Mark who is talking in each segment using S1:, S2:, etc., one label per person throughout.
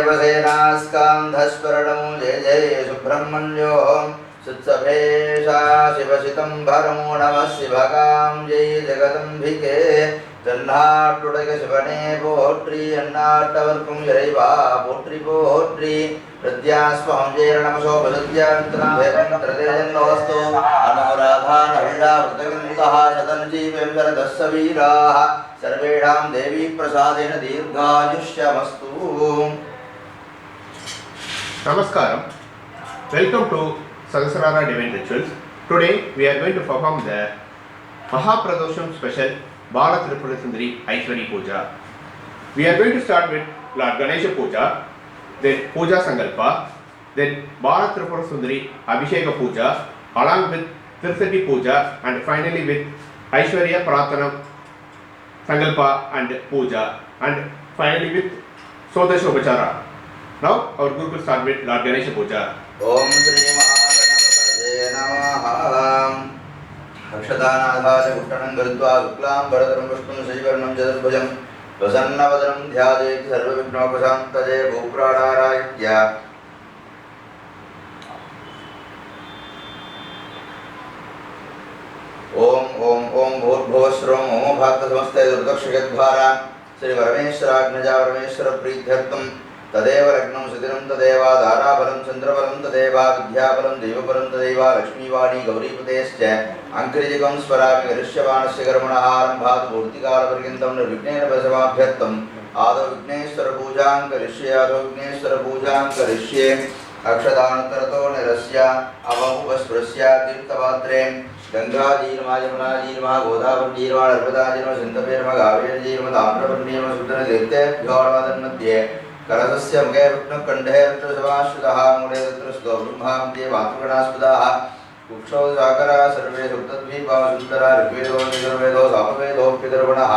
S1: देवसेनास्कान्धस्फुरणं जय जय सुब्रह्मण्यो सुत्सभेशा शिवशितम्भरमो नमः शिवगां जय जगदम्बिके தென்னாட்டுடைய சிவனே போற்றி எந்நாட்டவர்க்கும் இறைவா போற்றி போற்றி பிரத்யாஸ்வம் ஜெய நமசோபசத்யாந்தரம் தேவம் த்ரதேஜன்னோஸ்து அனுராதான் அவிழா விருதகந்தः சதம் ஜீவெம்பரதஸ்ஸ வீராः சர்வேஷாம் தேவி பிரசாதேன தீர்காயுஷ்யமஸ்து.
S2: Namaskaram. Welcome to Sahasrara Divine Rituals. Today we are going to perform the Mahapradosham special Bala Tripura Sundari Aishwari Puja. We are going to start with Lord Ganesha Puja, then Puja Sankalpa, then Bala Tripura Sundari Abhisheka Puja, along with Tirsati Puja, and finally with Aishwarya Pratana Sankalpa and Puja, and finally with Sodashobachara. Now our Guru will start with Lord Ganesha Puja.
S1: Om Shri Mahaganapataye Namaha. अक्षदानाधाय उत्तनं कृत्वा शुक्लां वरदं विष्णुं श्रीवर्णं चतुर्भुजं प्रसन्नवदनं ध्यायेत् सर्वविघ्नोपशान्तये भूप्राणारायज्ञ ओम ओम ओम भूर्भुवस्सुरं ओम भात्तसमस्ते दुर्दक्षयद्वारा श्रीपरमेश्वराज्ञया परमेश्वर प्रीत्यर्थं तदेव लग्नं सुदिनं तदेव दाराबलं चन्द्रबलं तदेव विद्याबलं देवबलं तदेव लक्ष्मीवाणी गौरीपतेश्च अंकृजिकं स्वरामि गरिष्यमाणस्य कर्मणः आरम्भात् पूर्तिकालपर्यन्तं निर्विघ्नेन वशमाभ्यर्थम् आदौ विघ्नेश्वर पूजां करिष्ये अक्षदानन्तरतो निरस्य अवमुपस्पृश्य तीर्थपात्रे गंगाजीर्मा यमुनाजीर्मा गोदावरीजीर्मा नर्मदाजीर्मा सिन्धुपेर्मा कावेरीजीर्मा ताम्रपर्णीर्मा शुद्धनतीर्थेभ्यो नमः कलशस्य मुखे विष्णुकण्ठे समाश्रितः मूले तत्र स्तो ब्रह्मान्ते मातृगणास्पदाः कुक्षौ साकरा सर्वे सप्तद्वीपा सुन्दरा ऋग्वेदो यजुर्वेदो सामवेदोऽप्यदर्वणः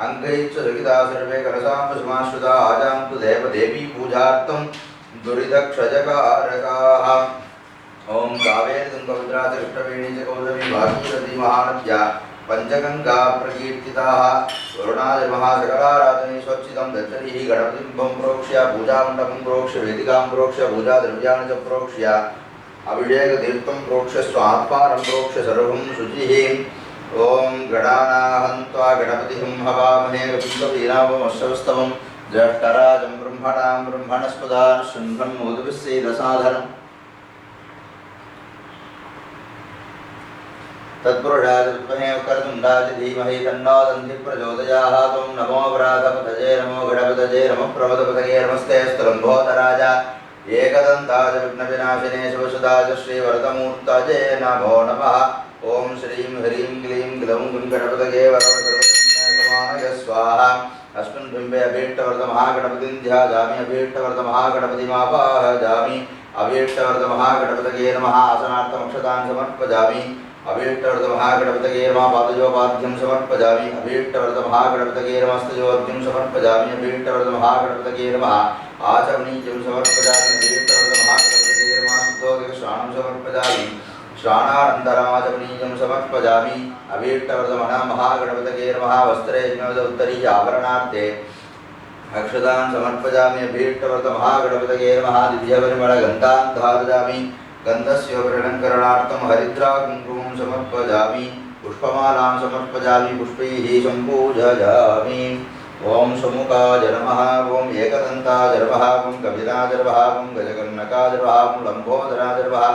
S1: अङ्गैश्च सहिता सर्वे कलशाम्ब समाश्रिता आजान्तु देवदेवी पूजार्थं दुरितक्षजकारकाः ओम कावेरी तुंगभद्रा च कृष्णवेणी च कौसमी भागीरथी महानद्या पंचगंगा प्रकीर्तिताः वरुणादिमहासकलाराधने स्वच्छितं दत्तरिः गणपतिं प्रोक्ष्य पूजामण्डपं प्रोक्ष्य वेदिकां प्रोक्ष्य पूजाद्रव्याणि च प्रोक्ष्य अभिषेकतीर्थं प्रोक्ष्य स्वात्मानं प्रोक्ष्य सर्वं शुचिः ओम गणानाहं त्वा गणपतिं हवामहे कपिं ज्येष्ठराजं ब्रह्मणां ब्रह्मणस्पदान् शृण्वन्नोदभिस्सेदसाधनम् तत्पुरुषाय विद्महे वक्रतुण्डाय धीमहि तन्नो दन्तिः प्रचोदयात्। ॐ नमो व्रातपतये नमो गणपतये नमः प्रमदपतये नमस्ते स्तुलम्भोदराय एकदन्ताय विघ्नविनाशिने शिवसुताय श्रीवरदमूर्तये नमो नमः। ॐ श्रीं ह्रीं क्लीं ग्लौं गणपतये वरदसर्वसमानय स्वाहा। अस्मिन् बिम्बे अभीष्टवरदमहागणपतिं ध्यायामि अभीष्टवरदमहागणपतिमावाहयामि अभीष्टवरदमहागणपतये नमः। आसनार्थमक्षतान् समर्पयामि अभीष्टवरदमहागणपतये नमः। पादयोपाद्यं समर्पयामि अभीष्टवरदमहागणपतये नमः। हस्तयोपाद्यं समर्पयामि अभीष्टवरदमहागणपतये नमः। आचमनीयं समर्पयामि अभीष्टवरदमहागणपतये नमः। शुद्धोदकस्नानं समर्पयामि श्राणानन्तरमाचमनीयं समर्पयामि अभीष्टवरदमहागणपतये नमः। वस्त्रे उत्तरीय आभरणार्थे अक्षतान् समर्पयामि अभीष्टवरदमहागणपतये नमः। दिव्यपरिमलगन्धान् धारयामि गन्धस्योपरिलङ्करणार्थं हरिद्रा कुङ्कुमं समर्पयामि पुष्पमालां समर्पयामि पुष्पैः सम्पूजयामि। ओम समुखाय नमः। ओम एकदन्ताय नमः। ओम कपिलाय नमः। ओम गजकर्णकाय नमः। ओम लम्बोदराय नमः।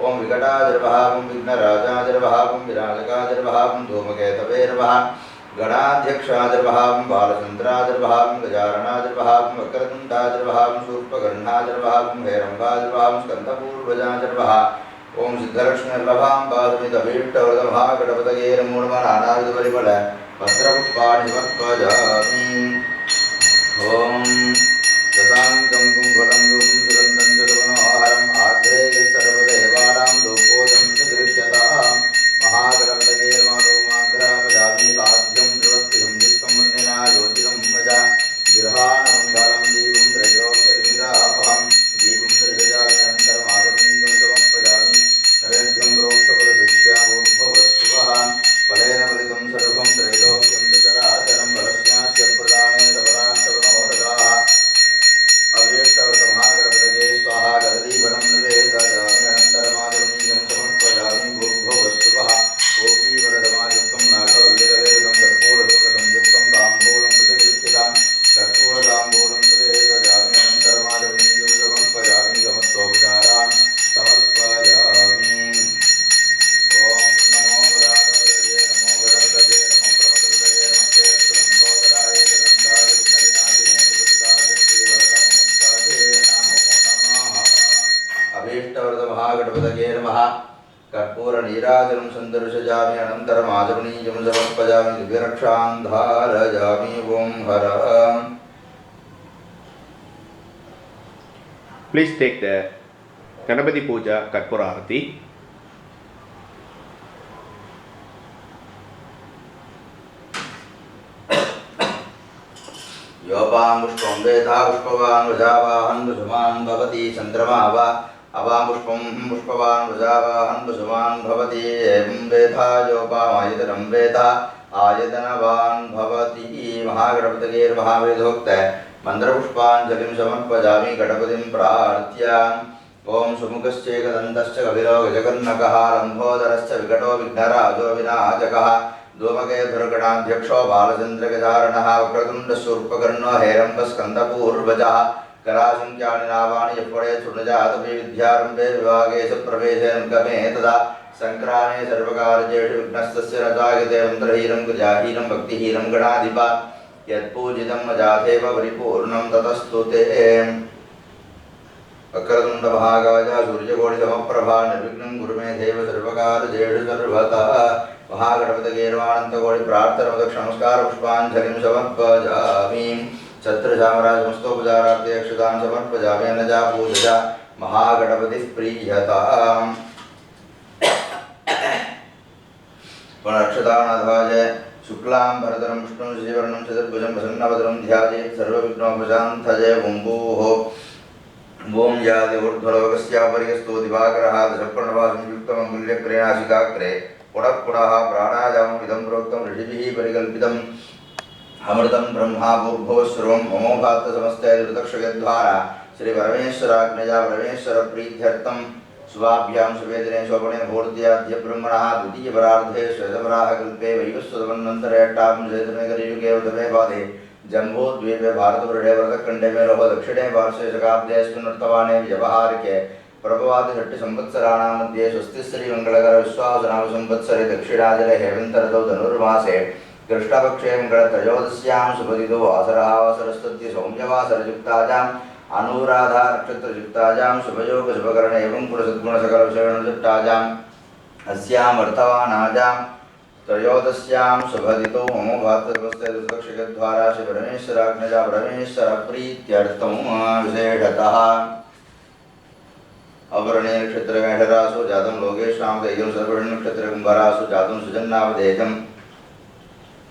S1: ओम विकटाय नमः। ओम विघ्नराजाय नमः। ओम विनायकाय नमः। ओम धूमकेतवे नमः। गणाध्यक्षाय नमः। ओम बालचन्द्राय नमः। ओम गजाननाय नमः। ओम वक्रतुण्डाय नमः। ओम शूर्पकर्णाय नमः। ओम हेरम्बाय नमः। ओम स्कन्दपूर्वजाय नमः। ओम सिद्धलक्ष्मीर्लभाम्बासुमितभीष्टवरदमहागणपतये नमो नमः। नानाविधपरिमल पत्रपुष्पाणि समर्पयामि। ओम दशाङ्गं कुङ्कुमं धूपं सुगन्धं च सुमनोहरम् आग्रे सर्वदेवानां धूपोऽयं प्रतिगृह्यताम्। महागणपतये नमः। ओमाग्रापयामि साध्यं प्रवृत्तिं नित्यं वन्दिना योजितं भजा गृहाणमङ्गलं दीपं त्रयोदशनिरापहं दीपं दर्शयामि अनन्तरम् आचमनीयं समर्पयामि नैवेद्यं प्रोक्षपरशिष्याभूर्भुवः फलेन फलितं सर्वं त्रैलोक्यं च चराचरं फलस्यास्य प्रदानेन तपराश्रवणोदगाः अभीष्टवर्तमहागणपतये स्वाहा गदलीवनं निवेदयामि अनन्तरमादुर्नीयं समर्पयामि भूर्भुवस्सुवः गोपीवरदमायुक्तं नागवल्लिकवेदं कर्पूरशोकसंयुक्तं ताम्बूलं प्रतिगृह्यतां कर्पूरताम्बूलं निवेदयामि अनन्तरमादुर्नीयं समर्पयामि समस्तोपचारान् समर्पयामि। ॐ नमो व्रातपतये नमो गणपतये नमो प्रमदपतये नमस्ते लम्बोदराय गन्धाय विघ्नविनाशिने सुकृताय नमो नमः। अभीष्टवरदमहागणपतये नमः। कर्पूरनीराजनं सन्दर्शयामि अनन्तरमाचमनीयं समर्पयामि दिव्यरक्षां धारयामि। ॐ हर।
S2: Please take the Ganapati Puja Karpura Arati.
S1: योपामुष्पं वेदा पुष्पवान् वजावाहन् वसुमान् भवति चन्द्रमा वा अवामुष्पं पुष्पवान् वजावाहन् वसुमान् भवति एवं वेदा योपामायतनं वेदा आयतनवान् भवति। महागणपतये महावेदोक्त मन्त्रपुष्पाञ्जलिं समर्पयामि गणपतिं प्रार्थ्य। ॐ सुमुखश्चैकदन्तश्च कपिलो गजकर्णकः लम्बोदरश्च विकटो विघ्नराजो विनाशकः धूमकेतुर्गणाध्यक्षो बालचन्द्रगजारणः वक्रतुण्डशूर्पकर्णो हेरम्बस्कन्दपूर्वजः करासङ्ख्यानि नामानि यप्पडे शृणुजातपि विद्यारम्भे विभागे च प्रवेशे गमे तदा सङ्क्रामे सर्वकार्येषु विघ्नस्तस्य न जायते मन्त्रहीनं गजाहीनं भक्तिहीनं गणाधिपा यत्पूजितं मजाथेव परिपूर्णं ततस्तु ते। वक्रतुण्डमहाकाय सूर्यकोटिसमप्रभा निर्विघ्नं कुरु मे देव सर्वकार्येषु सर्वतः। महागणपतये नमानन्तकोटि प्रार्थनमदक्षनमस्कार पुष्पाञ्जलिं समर्पयामि। छत्रचामराजमस्तोपचारार्थे अक्षतान् समर्पयामि अनजा पूजया महागणपतिः प्रीयताम्। पुनरक्षतानाधाय शुक्लां भरतरं विष्णुं श्रीवर्णं चतुर्भुजं प्रसन्नवदनं ध्यायेत् सर्वविघ्नोपशान्तये। ओम्भूः ॐ यादि ऊर्ध्वलोकस्यापरिगस्तो दिवाकरः दशप्रणवासंयुक्तमङ्गल्यक्रियाशिकाग्रे पुनः पुनः प्राणायाममिदं प्रोक्तं ऋषिभिः परिकल्पितम् अमृतं ब्रह्मा भूर्भुवस्सर्वं ममोपात्तसमस्तैर्दक्षगद्वारा श्रीपरमेश्वराज्ञया परमेश्वरप्रीत्यर्थं शुभाभ्यां शुभेदिने शोभने मुहूर्त्याद्य ब्रह्मणः द्वितीयपरार्धे श्वेतवराहकल्पे वैवस्वतमन्वन्तरे अष्टाविंशतितमे कलियुगे उतमे पादे जम्बूद्वीपे भारतवर्षे वरदखण्डे मे लोह दक्षिणे पार्श्वे शकाब्देऽस्मिन् वर्तमाने व्यवहारिके प्रभवादिषट्टि संवत्सराणां मध्ये स्वस्ति श्रीमङ्गलकर विश्वावसुनाम संवत्सरे दक्षिणाजले हेमन्तर्तौ धनुर्मासे कृष्णपक्षे मङ्गलत्रयोदश्यां शुभतिथौ वासरः वासरस्तस्य सौम्यवासरयुक्तायाम् अनुराधा नक्षत्रयुक्तायां शुभयोगशुभकरण एवं गुणसद्गुणसकलविषयणयुक्तायाम् अस्यां वर्तमानायां त्रयोदश्यां शुभतिथौ ममोपात्तसमस्तैर्दक्षगद्वारा श्रीपरमेश्वराज्ञया परमेश्वरप्रीत्यर्थं विशेषतः अवरणे नक्षत्रमेषरासु जातं लोकेशां दैवं सर्वण्य नक्षत्रकुम्भरासु जातं सुजन्नावदेजं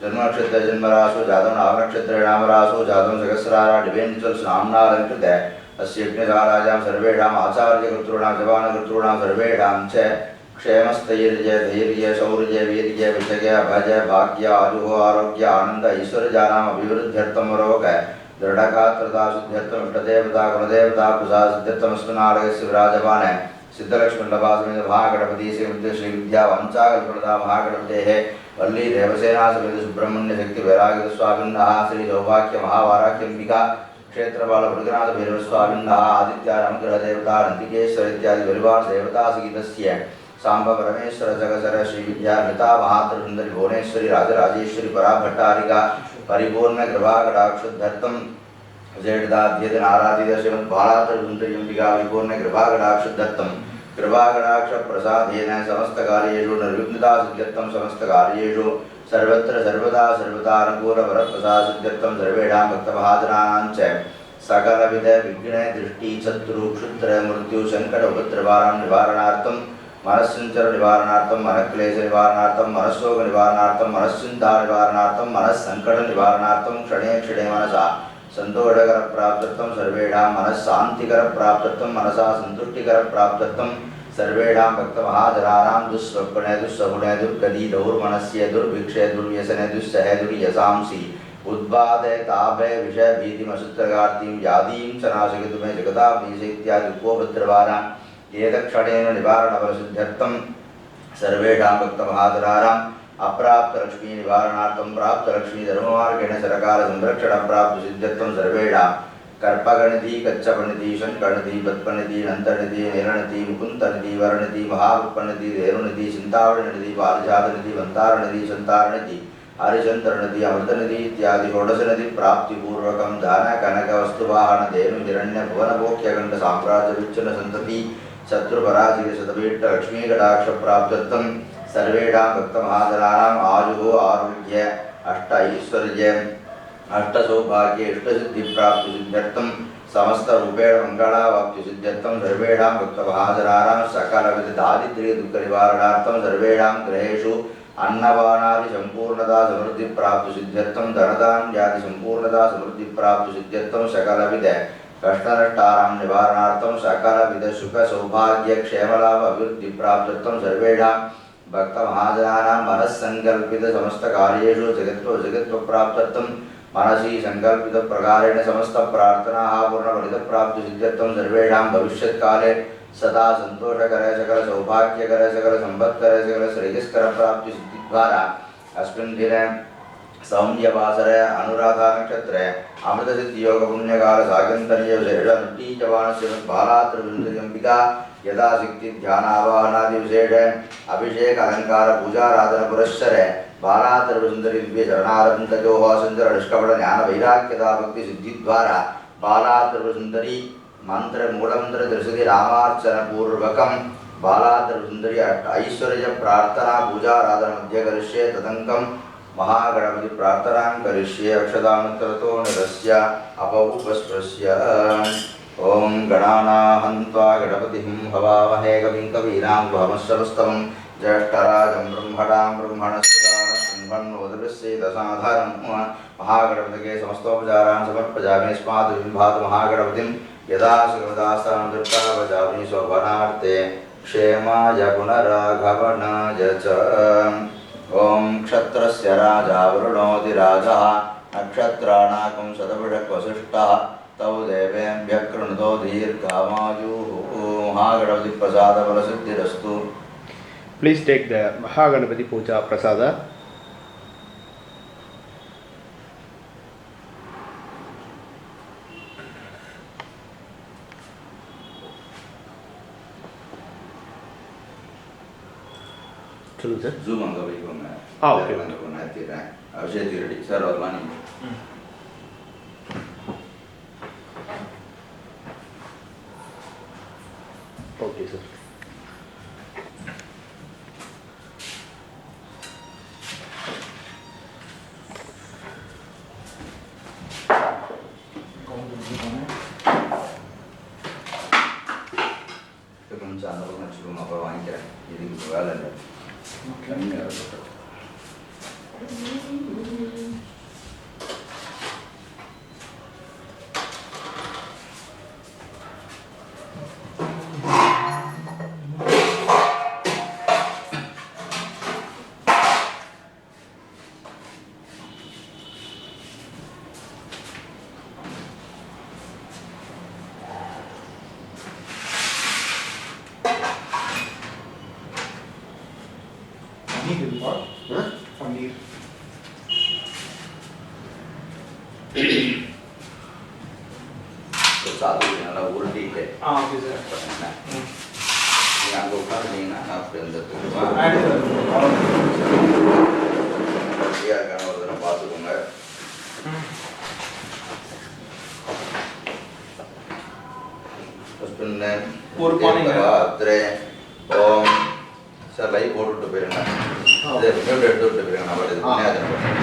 S1: जन्मनक्षत्र जन्मरासु जातं नामनक्षत्रेणामरासु जातं सहस्रारा डिवेन्चल्स् नाम्ना अलङ्कृत अस्य यज्ञशालायां सर्वेषाम् आचार्यकर्तॄणां जवानकर्तॄणां सर्वेषां च क्षेमस्थैर्य धैर्य शौर्य वीर्य विजय भजय भाग्य आयुः आरोग्य आनन्द ऐश्वर्यानाम् अभिवृद्ध्यर्थं रोग दृढगात्रता शुद्ध्यर्थम इष्टदेवता कुलदेवता प्रसाद सिद्ध्यर्थमस्मिन् आलयस्य विराजमान सिद्धलक्ष्मीलभासमेत महागणपति श्री विद्या वाञ्छाकल्पलता महागणपतेः वल्ली देवसेना समेत सुब्रह्मण्य शक्ति वैराग्य स्वामिनः श्री सौभाग्य महावाराख्यंबिका क्षेत्रपाल भृगनाथ भैरव स्वामिनः आदित्यानुग्रह देवता नंदिकेश्वर इत्यादि परिवार देवता सहितस्य सांब परमेश्वर जगसर श्री विद्या लता महात्रिसुंदरी भुवनेश्वरी राजराजेश्वरी पराभट्टारिका परिपूर्ण कृपाकटाक्षुद्धर्थं विजयदाध्येन आराधित श्रीमद् बालात्रिसुंदरीम्बिका परिपूर्ण कृपाकटाक्षुद्धर्थं कृपाकटाक्षप्रसादेन समस्तकार्येषु निर्विघ्नतासिद्ध्यर्थं समस्तकार्येषु सर्वत्र सर्वदा सर्वतानुकूलवरप्रसादसिद्ध्यर्थं सर्वेषां भक्तमहाजनानां च सकलविध विघ्न दृष्टि शत्रु क्षुद्र मृत्यु संकट उपद्रवानां निवारणार्थं मनस्संचर निवारणार्थं मनक्लेश निवारणार्थं मनस्शोक निवारणार्थं मनश्चिंता निवारणार्थं मनस्संकट निवारणार्थं क्षणे क्षणे मनसा संतोषकर प्राप्त्यर्थं सर्वेषां मनस्शान्तिकर प्राप्त्यर्थं मनसा संतुष्टिकर प्राप्त्यर्थं सर्वेषां भक्तमहाजनानां दुःस्वप्ने दुःसगुणे दुर्गति दौर्मनस्य दुर्भिक्षे दुर्व्यसने दुस्सहे दुर्यसांसि उद्बाधे ताभे विषय भीतिमसुत्रगार्तीं व्याधीं च नाशयतु मे जगतामीश इत्यादि उपोपद्रवानाम् एतत्क्षणेन निवारणफलसिद्ध्यर्थं सर्वेषां भक्तमहाजनानाम् अप्राप्तलक्ष्मी निवारणार्थं प्राप्तलक्ष्मी धर्ममार्गेण सरकारसंरक्षणप्राप्तसिद्ध्यर्थं सर्वेषां कर्पगणिति कच्चपणिति शङ्कणिति पद्मनिधि नन्तनिधि नीलनिधि मुकुन्दनिधि वरनिधि महापुष्पनिधि धेनुनिधि चिन्तावणनिधि पारिजातनिधि वन्तारनिधि सन्तारनिधि हरिचन्द्रनिधि अमृतनिधि इत्यादि षोडशनिधि प्राप्तिपूर्वकं दान कनक वस्तुवाहन धेनु हिरण्य भुवनभोग्यखण्ड साम्राज्यविच्छिन्न सन्तति शत्रुपराजित शतपीठ लक्ष्मी कटाक्ष प्राप्त्यर्थं सर्वेषां भक्तमहाजनानाम् आयुः आरोग्य अष्ट ऐश्वर्य अष्टसौभाग्य इष्टसिद्धिप्राप्तिसिद्ध्यर्थं समस्तरूपेण मङ्गलावाप्तिसिद्ध्यर्थं सर्वेषां भक्तमहाजनानां सकलविधदारिद्र्यदुःखनिवारणार्थं सर्वेषां गृहेषु अन्नपानादि सम्पूर्णता समृद्धिप्राप्तिसिद्ध्यर्थं धनदान्यादि सम्पूर्णता समृद्धिप्राप्तिसिद्ध्यर्थं सकलविध कष्टनष्टानां निवारणार्थं सकलविधसुखसौभाग्यक्षेमलाभ अभिवृद्धिप्राप्त्यर्थं सर्वेषां भक्तमहाजनानां मनस्सङ्कल्पितसमस्तकार्येषु जगत्वप्राप्त्यर्थं मनसि सङ्कल्पितप्रकारेण समस्तप्रार्थनाः पूर्णफलितप्राप्तिसिद्ध्यर्थं सर्वेषां भविष्यत्काले सदा सन्तोषकर सकल सौभाग्यकर सकल संपत्कर सकल श्रेयस्कर प्राप्तिसिद्धिद्वारा अस्मिन् दिने सौम्यवासरे अनुराधा नक्षत्रे अमृतसिद्धियोग पुण्यकाल सागन्तनीय विशेषनुष्ठीयमानस्य बालात्रविंशतिअम्बिका यथाशक्ति ध्यानावाहनादि विशेष अभिषेक अलंकार पूजाराधन पुरस्सरे बालात्रविंशति दिव्य चरणारविन्दयोः संचर निष्कपट ज्ञान वैराग्यता भक्ति सिद्धिद्वारा बालात्रविंशति मंत्र मूलमंत्र त्रिशति रामार्चन पूर्वकं बालात्रविंशति ऐश्वर्य प्रार्थना पूजाराधन मध्य करिष्ये तदंकं महागणपति प्रार्थनां करिष्ये अक्षतामत्रतो निरस्य अपौपस्पृश्य ओम गणानाहन्त्वा गणपतिं हवामहे कविं कवीनामुपमश्रवस्तमं ज्येष्ठराजं ब्रह्मणां ब्रह्मणस्पदानशृण्वन्नोदभिस्सेदसाधारं महागणपतये समस्तोपचारान् समर्पयामि यस्मात् बिम्बात् महागणपतिं यदा सुगमदास्तां दृष्टा भजामि शोभनार्थे क्षेमाय पुनरागमनाय च ओम क्षत्रस्य राजा वरुणोऽधि राजः नक्षत्राणाकं शतभिषक्वसिष्ठः तौ देवेभ्यः कृणुतो दीर्घमायुः महागणपति प्रसाद फलसिद्धिरस्तु.
S2: Please take the Mahaganapati Puja Prasada. சொல்லுங்க சார்.
S1: ஜூம் அங்கே வைக்கோங்க.
S2: ஓகே.
S1: அங்கே கொண்டு நிறுத்திடுறேன். அபிஷேக் ரெடி சார் வரலாம் நீங்கள்.
S2: Okay sir.
S1: கொஞ்சம் அந்த பக்கம் வச்சுக்கோங்க, அப்புறம் வாங்கிக்கிறேன். இதுக்கு வேலை இல்லை. கம்மியாக இருக்கட்டும்.
S3: पनीर
S1: சாதம் நல்லா உருட்டிட்டு
S3: ஓகே சார்.
S1: நீங்கள் அங்கே உட்காந்துட்டீங்கன்னா நான் அப்படி இருந்துட்டுருக்கேன். ஃப்ரீயாக இருக்கான ஒரு தடவை பார்த்துக்கோங்க.
S3: ஒரு பானைங்க.
S1: ஓம் சார் லைவ் போட்டுவிட்டு போயிருங்க. அது மியூட் எடுத்து விட்டு போயிருங்க. நம்ம இது புண்ணியாதனை பண்ணுறேன்.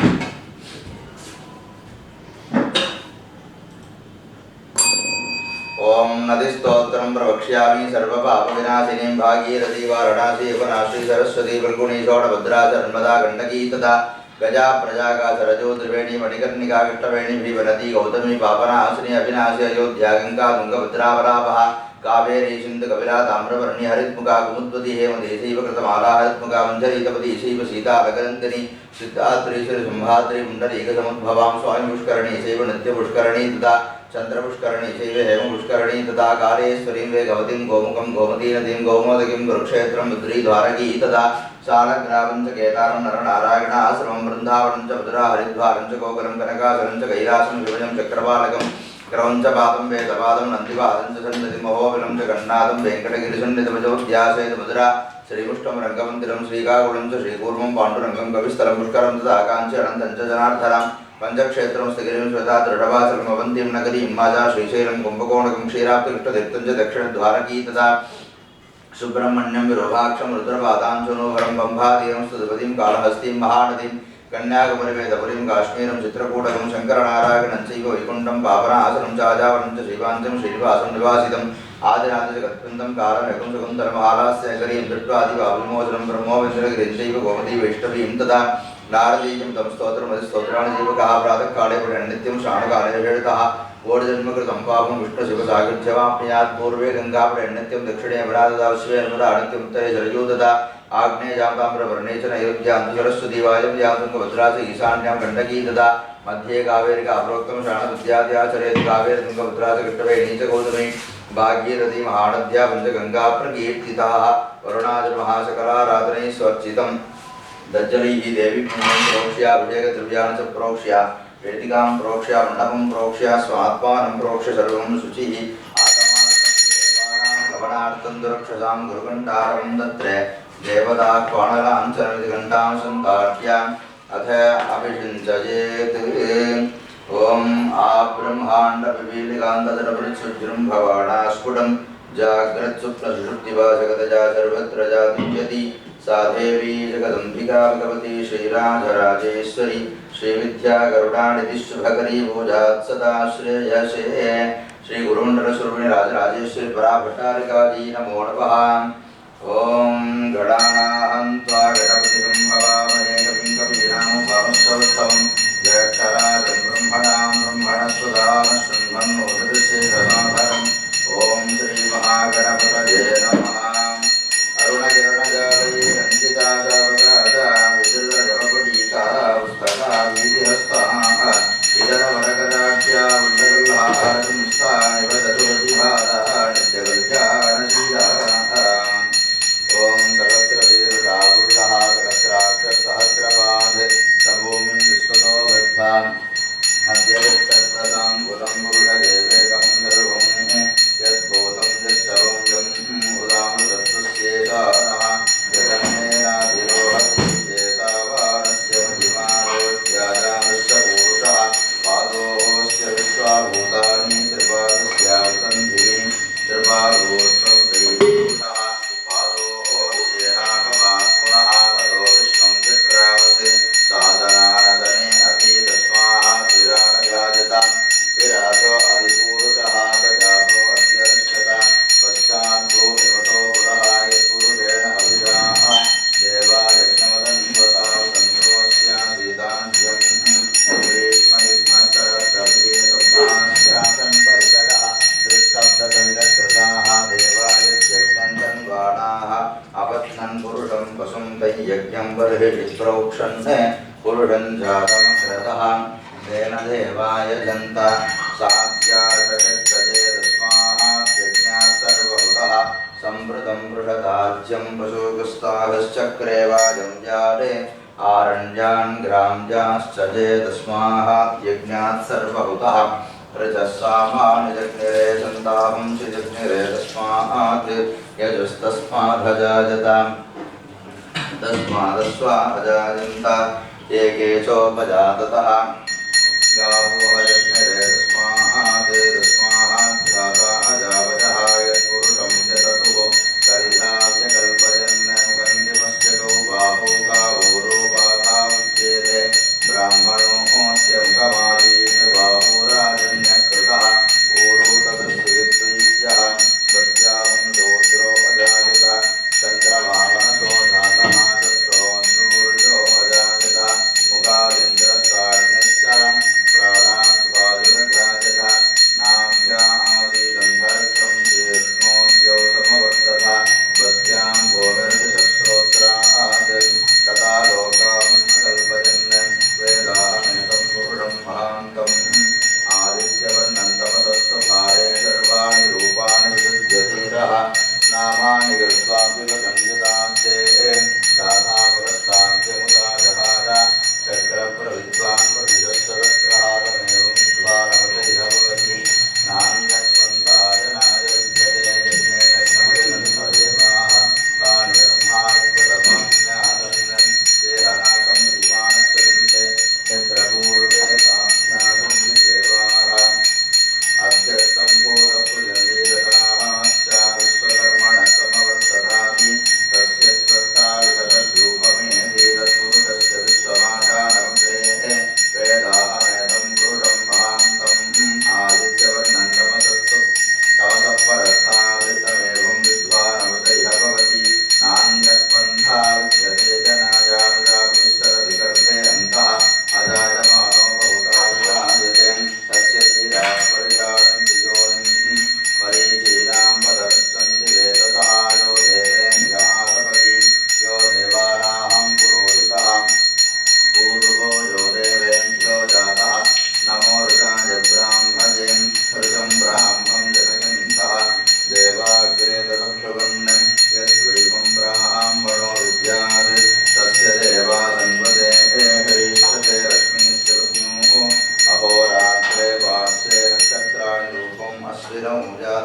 S1: ओम नदीस्तोत्रं प्रवक्ष्यामि सर्वपापविनाशिनीं भागीरथी वाराणसी उपनाश्री सरस्वती फल्गुनी शोणभद्रा च नर्मदा गण्डकी तथा गजा प्रजागा सरजो त्रिवेणी मणिकर्णिका कृष्णवेणी भीवनदी गौतमी पापनाशिनी अविनाशी अयोध्या गंगा तुंगभद्रावरापः कावेरी सिंधु कपिला ताम्रपर्णी हरित्मुखा कुमुद्वती हेमदेशैव कृतमाला हरित्मुखा मञ्जरीतपती शैव सीता लगनन्दिनी सिद्धात्री श्रीसिंहाद्री पुण्डरीकसमुद्भवां स्वामी पुष्करणी शैव नित्यपुष्करणी तथा चन्द्रपुष्करणी शैव हेमपुष्करणी तथा कालेश्वरीं वेगवतीं गोमुखं गोमती नदीं गौमोदकीं कुरुक्षेत्रं बद्रीद्वारकी तथा शालग्रामं च केदारं नरनारायणाश्रमं वृन्दावनं च मधुरा हरिद्वारं च गोकुलं कनकाचलं च कैलासं शिवजं चक्रपालकं क्रौञ्च पादं वेदपादं नन्दिपादं च सन्नतिं महोबलं च गन्नादं वेङ्कटगिरिसन्निधिमजोद्यासयति मधुरा श्रीमुष्टं रङ्गमन्दिरं श्रीकाकुलं च श्रीकूर्मं पाण्डुरङ्गं कविस्थलं पुष्करं तथा काञ्ची अनन्तं च जनार्दनं पंचक्षेत्रं स्थगिरिं श्वेता दृढवासलम् अवन्तीं नगरीं माजा श्रीशैलं कुम्भकोणकं क्षीराब्धिकृष्टतीर्थं च दक्षिणद्वारकी तथा सुब्रह्मण्यं विरूपाक्षं रुद्रपादांशुनोहरं बम्भाधीरं स्तुतिपतिं कालहस्तीं महानदीं कन्याकुमारीवेदपुरीं काश्मीरं चित्रकूटकं शङ्करनारायणं चैव वैकुण्ठं पावनासनं च आजावनं च श्रीवाञ्चं श्रीनिवासं निवासितम् आदिनाथ जगत्वन्तं कालमेकं शकुन्तलमहालास्यकरीं दृष्ट्वादिवाविमोचनं ब्रह्मोविन्दगिरिं चैव गोमती वैष्णवीं तथा नारदीयं तं स्तोत्रमधिस्तोत्राणि जीवकाः प्रातःकाले नित्यं श्रावणकाले वेळतः कोटिजन्मकृतं पापं विष्णुशिवसायुज्यवाप्नुयात् पूर्वे गङ्गाप्रनित्यं दक्षिणे यमुना शिवे नर्मदा नित्यम् उत्तरे सरयू तथा आग्नेयां ताम्रपर्णे च नैऋत्यां सरस्वती वायव्यां तुङ्गभद्रा च ईशान्यां गण्डकी तथा मध्ये कावेरिका प्रोक्तं श्रावणविद्याद्याचरेत् कावेरी तुङ्गभद्रा च कृष्णवेणी च गौतमी भागीरथी महानद्या पञ्चगङ्गा प्रकीर्तिताः वरुणादिमहासकलाराधनैः स्वर्चितम् दज्जलैः देवी प्रोक्ष्य अभिषेकद्रव्याणि च प्रोक्ष्य वेदिकां प्रोक्ष्य मण्डपं प्रोक्ष्य स्वात्मानं प्रोक्ष्य सर्वं शुचिः आगमार्थं लवणार्थं दुरक्षसां गुरुकण्ठारं दत्रे देवता क्वाणलाञ्चनविधिघण्टां सन्ताट्य अथ अभिषिञ्चयेत् ॐ आब्रह्माण्डविलीकान्तदनपरिसुज्रं भवाना स्फुटं जाग्रत्स्वप्नसुषुप्तिवा जगदजा सर्वत्र जातियति सा देवी जगदम्बिका भगवती श्रीराजराजेश्वरी श्रीविद्या गरुडानिधि शुभकरी भूजात् सदा श्रेयसे श्री गुरुमण्डलस्वरूपिणी राजराजेश्वरी पराभट्टारिका जी नमो नमः। ओम गणानां त्वा गणपतिं हवामहे कविं कवीनामुपमश्रवस्तमं ज्येष्ठराजं ब्रह्मणां ब्रह्मणस्पदां शृण्वन्नोदृशेषसाधरम् ओम श्री महागणपतये नमः। अरुणकिरणजालये रञ्जिताशावकाशा विदुर्लजवपटीका पुस्तका वीतिहस्ताः इदरवरकराढ्या उल्लगल्हारसंस्था इव दधुवतिभारः नित्यकल्याणशीलाः। ओम सहस्रशीर्षा पुरुषः सहस्राक्षसहस्रपाद सभूमिं विश्वतो गत्वान् अद्यविष्टप्रदां कुलं पुरुषदेवेदं सर्वं यद्भूतं यश्चरं यम् उदामृतत्वस्येषानः जगन्नेनाधिरोहति चेतावानस्य महिमानोऽध्यायामश्च पुरुषः पादोऽस्य विश्वाभूतानि त्रिपादस्यावतन्धिः त्रिपादोऽष्टपुरुषः पादोऽस्येहापमात् पुनः ततो विश्वं चक्रावत् साधनानदने अपि तस्मात् विराटयाजताम् विराटो अधिपुरुषः स जातो अध्यरिष्ठता पश्चात् भूमिमतो पुरः यत्पुरुषेण अभिषाः देवायज्ञवदन्वता सन्तोऽस्यासीदान्त्यं ग्रीष्मयुग्मसहस्रभिः स्वप्नास्यासन् परितरः दृक्शब्दसमिदकृताः देवायज्ञन्तन् बाणाः अपत्नन् पुरुषं पशुं तैयज्ञं बर्हिषि प्रोक्षन् पुरुषं जातमग्रतः तेन देवाय जन्त साध्यार्षकस्तजे तस्मात् सर्वभूतः संवृतं वृषदाज्यं पशुगस्तागश्चक्रे वाजं जाले आरण्यान् ग्राम्याश्चजे तस्मात् यज्ञात् सर्वभूतः रजस्सामान्यजग्निरे सन्तापं शिजग्निरे तस्मात् यजुस्तस्मादजायत तस्मादस्वाजायन्त एके चोपजाततः गावो हयज्ञरे तस्मात् तस्मात् अजावजः यत्पुरुषं च ततुः कलिलाव्यकल्पयन्ननुगन्धिमस्य गौ बाहो गावो रोपाथा उच्येते ब्राह्मणोऽस्य मुखमादीर्बाहो राजन्यकृतः ऊरो तदस्यः सत्याहं शूद्रो अजायत चन्द्रमामनसो जातः चक्षो सूर्यो अजायत मुखा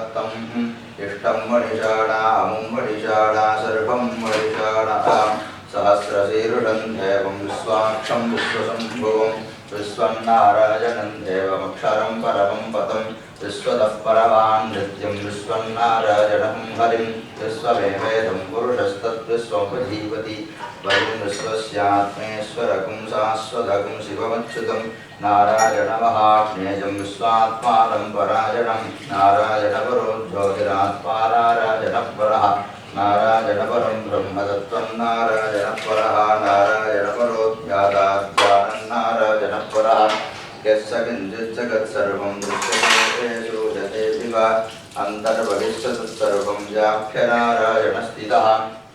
S1: तत्तं इष्टं मणिषाणा अमुं मणिषाणा सर्वं मणिषाणा सहस्रशीर्षं देवं विश्वाक्षं विश्वसम्भुवं विश्वन्नारायणं देवमक्षरं परमं पदं विश्वतः परमां नित्यं विश्वन्नारायणं हरिं विश्वमेवेदं पुरुषस्तद्विश्वमुपजीवति वरिं विश्वस्यात्मेश्वरकुं शाश्वतकुं शिवमच्युतं नारायणमहाज्ञेयं विश्वात्मानं परायणं नारायणपरो ज्योतिरात्मा नारायणपरः नारायणपरं ब्रह्मतत्त्वं नारायणपरः नारायणपरो ज्ञाताज्ञानं नारायणपरः यस्य किञ्चित् जगत्सर्वं दृश्यते श्रूयते विवा अन्तर्बहिष्यतत्सर्वं व्याप्य नारायणस्थितः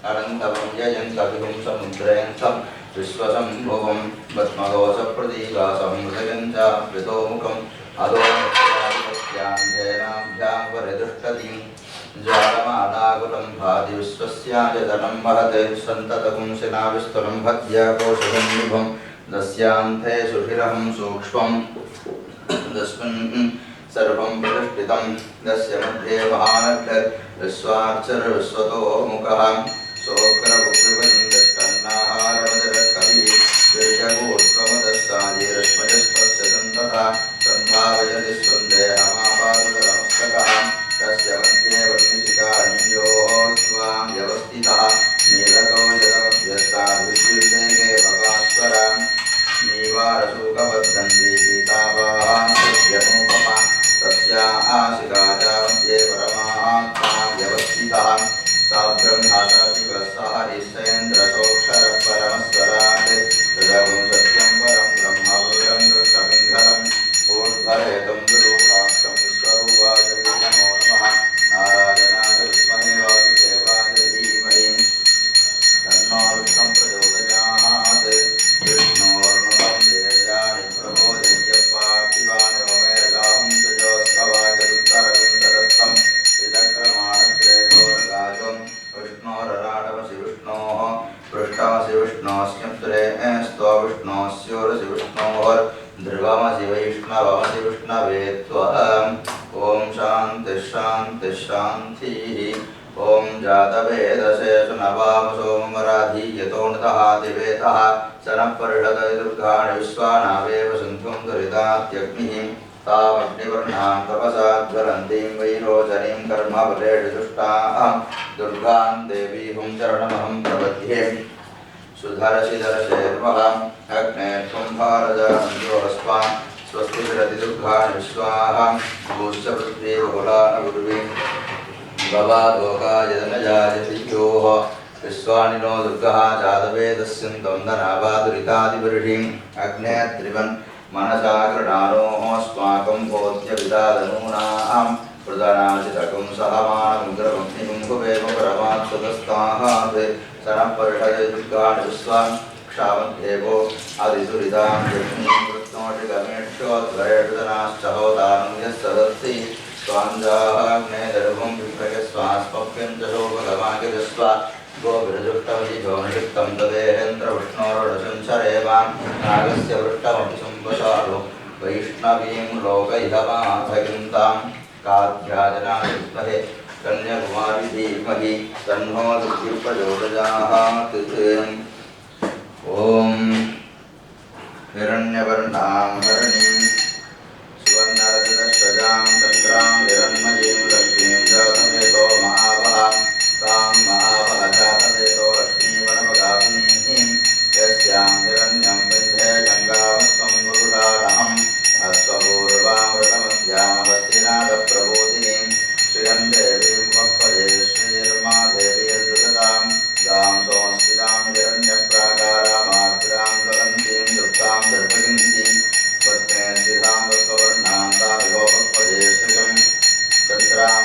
S1: अनन्तमं यजन्तविभुं समुद्रयन्तं विश्वसम्भुवं पद्मदोषप्रतीकासं हृदयं च विदोमुखम् अधोमुख्याधिपत्यान्धेनाभ्यां परिदृष्टतिं ज्वालमादाकुलं भाति विश्वस्यायतनं महते सन्ततकुं शिनाविस्तरं भद्याकोशं विभुं दस्यान्ते सुषिरहं सूक्ष्मं तस्मिन् सर्वं प्रतिष्ठितं दस्य मध्ये महानग्रविश्वार्चर विश्वतो मुखः सोऽग्रवक्रिवन्दट्टन्नाहारमजरत्कविः वीर्यगोष्ठमदस्साजीरश्मजस्तस्य सन्तता सम्भावयति स्वन्देहमापादुतमस्तकः तस्य मध्ये वर्णिशिखा निञ्जोर्ध्वां व्यवस्थितः नीलतो जलमध्यस्थाद्विद्युल्लेखे भवास्वरां नीवारशूकबद्धन्ति पीतावाहां सत्यनूपमा तस्या आशिकाजा मध्ये परमात्मा व्यवस्थितः सा ब्रह्माशा शिवः सह हरिश्चेन्द्रसोऽक्षरः परमस्वराट् हृदयं सत्यं परं ब्रह्मपुरुषं दृष्टपिङ्गलम् ऊर्ध्वरेतं विरूपाक्षं विश्वरूपाय वै नमो नमः नारायणाय विद्महे वासुदेवाय धीमहि तन्नो विष्णुः प्रचोदयात् विष्णोर्नुतं वीर्याणि प्रबोधय्य पार्थिवानि मेधाहुं तेजोस्तवायदुत्तरगुं सदस्तं त्रिचक्रमाणश्रेयोर्गाजं विष्णोरराडवसि विष्णोः पृष्ठमसि विष्णोऽस्म्यप्रे स्त्वा विष्णोऽस्योरसि विष्णोर्ध्रुवमसि वैष्णवमसि विष्णवे त्वम् ॐ शान्तिः शान्तिः शान्तिः ॐ जातवेदसे सुनवामसोमराधीयतो नृतः दिवेतः सनः परिषदय दुर्गाणि विश्वानावेव सिन्धुं दुरितात्यग्निः तामग्निवर्णां तपसा ज्वलन्तीं वैरोचनीं कर्मफलेषु दुष्टां दुर्गां देवीं चरणमहं प्रपद्ये सुधरशिधरशेर्मः अग्ने त्वं भारजान्योऽस्मा स्वस्ति विरति दुर्गाणि विश्वाः भूश्च पृथ्वी बहुलानगुर्वीं भवादोकाय जनजायतियोः विश्वानि नो दुर्गः जातवेदस्यन्तं धनावादुरितादिवर्षिम् अग्ने त्रिवन् मनसा कृणानोः अस्माकं भोज्यविदादनूनां प्रदनाचितकं सहमानमुग्रमग्निं भुवेम परमात्सदस्ताहात् सनः परिषदे दुर्गाणि विश्वान् क्षामद्देवो आदिदुरितां जग्नीं कृत्नोषिगमेष्योद्वरेषुदनाश्च होतानं यः सदस्ति स्वाञ्जाग्ने दर्भं विप्रयस्वास्मभ्यं च शोभगमागिरस्व गोविरजुष्टमधिजोनिषिक्तं तदेहेन्द्रविष्णोरुडशंसरेवां नागस्य वृष्टमपि संवशालो वैष्णवीं लोकैहमाधगिन्तां काध्याजनाय विद्महे कन्याकुमारी धीमहि तन्नो दुर्गिः प्रचोदयात्। ॐ हिरण्यवर्णां हरणीं सुवर्णरजतश्वजां चन्द्रां हिरण्मयीं लक्ष्मीं जातवेदो महावहां तां महावह जातवेदो लक्ष्मीवनपगामिनीं यस्यां हिरण्यं विन्ध्ये जङ्गामस्त्वं गुरुडाढहम् अश्वपूर्वामृतमध्यामवस्तिनाथप्रबोधिनीं श्रियं देवीं वक्पदे श्रीर्मादेवीर्दृगतां गां संस्थितां हिरण्यप्राकारामार्द्रां ज्वलन्तीं दुर्गां दर्भगिन्तीं पद्मे स्थितां वक्पवर्णां तामिवो वक्पदे श्रियं तत्रां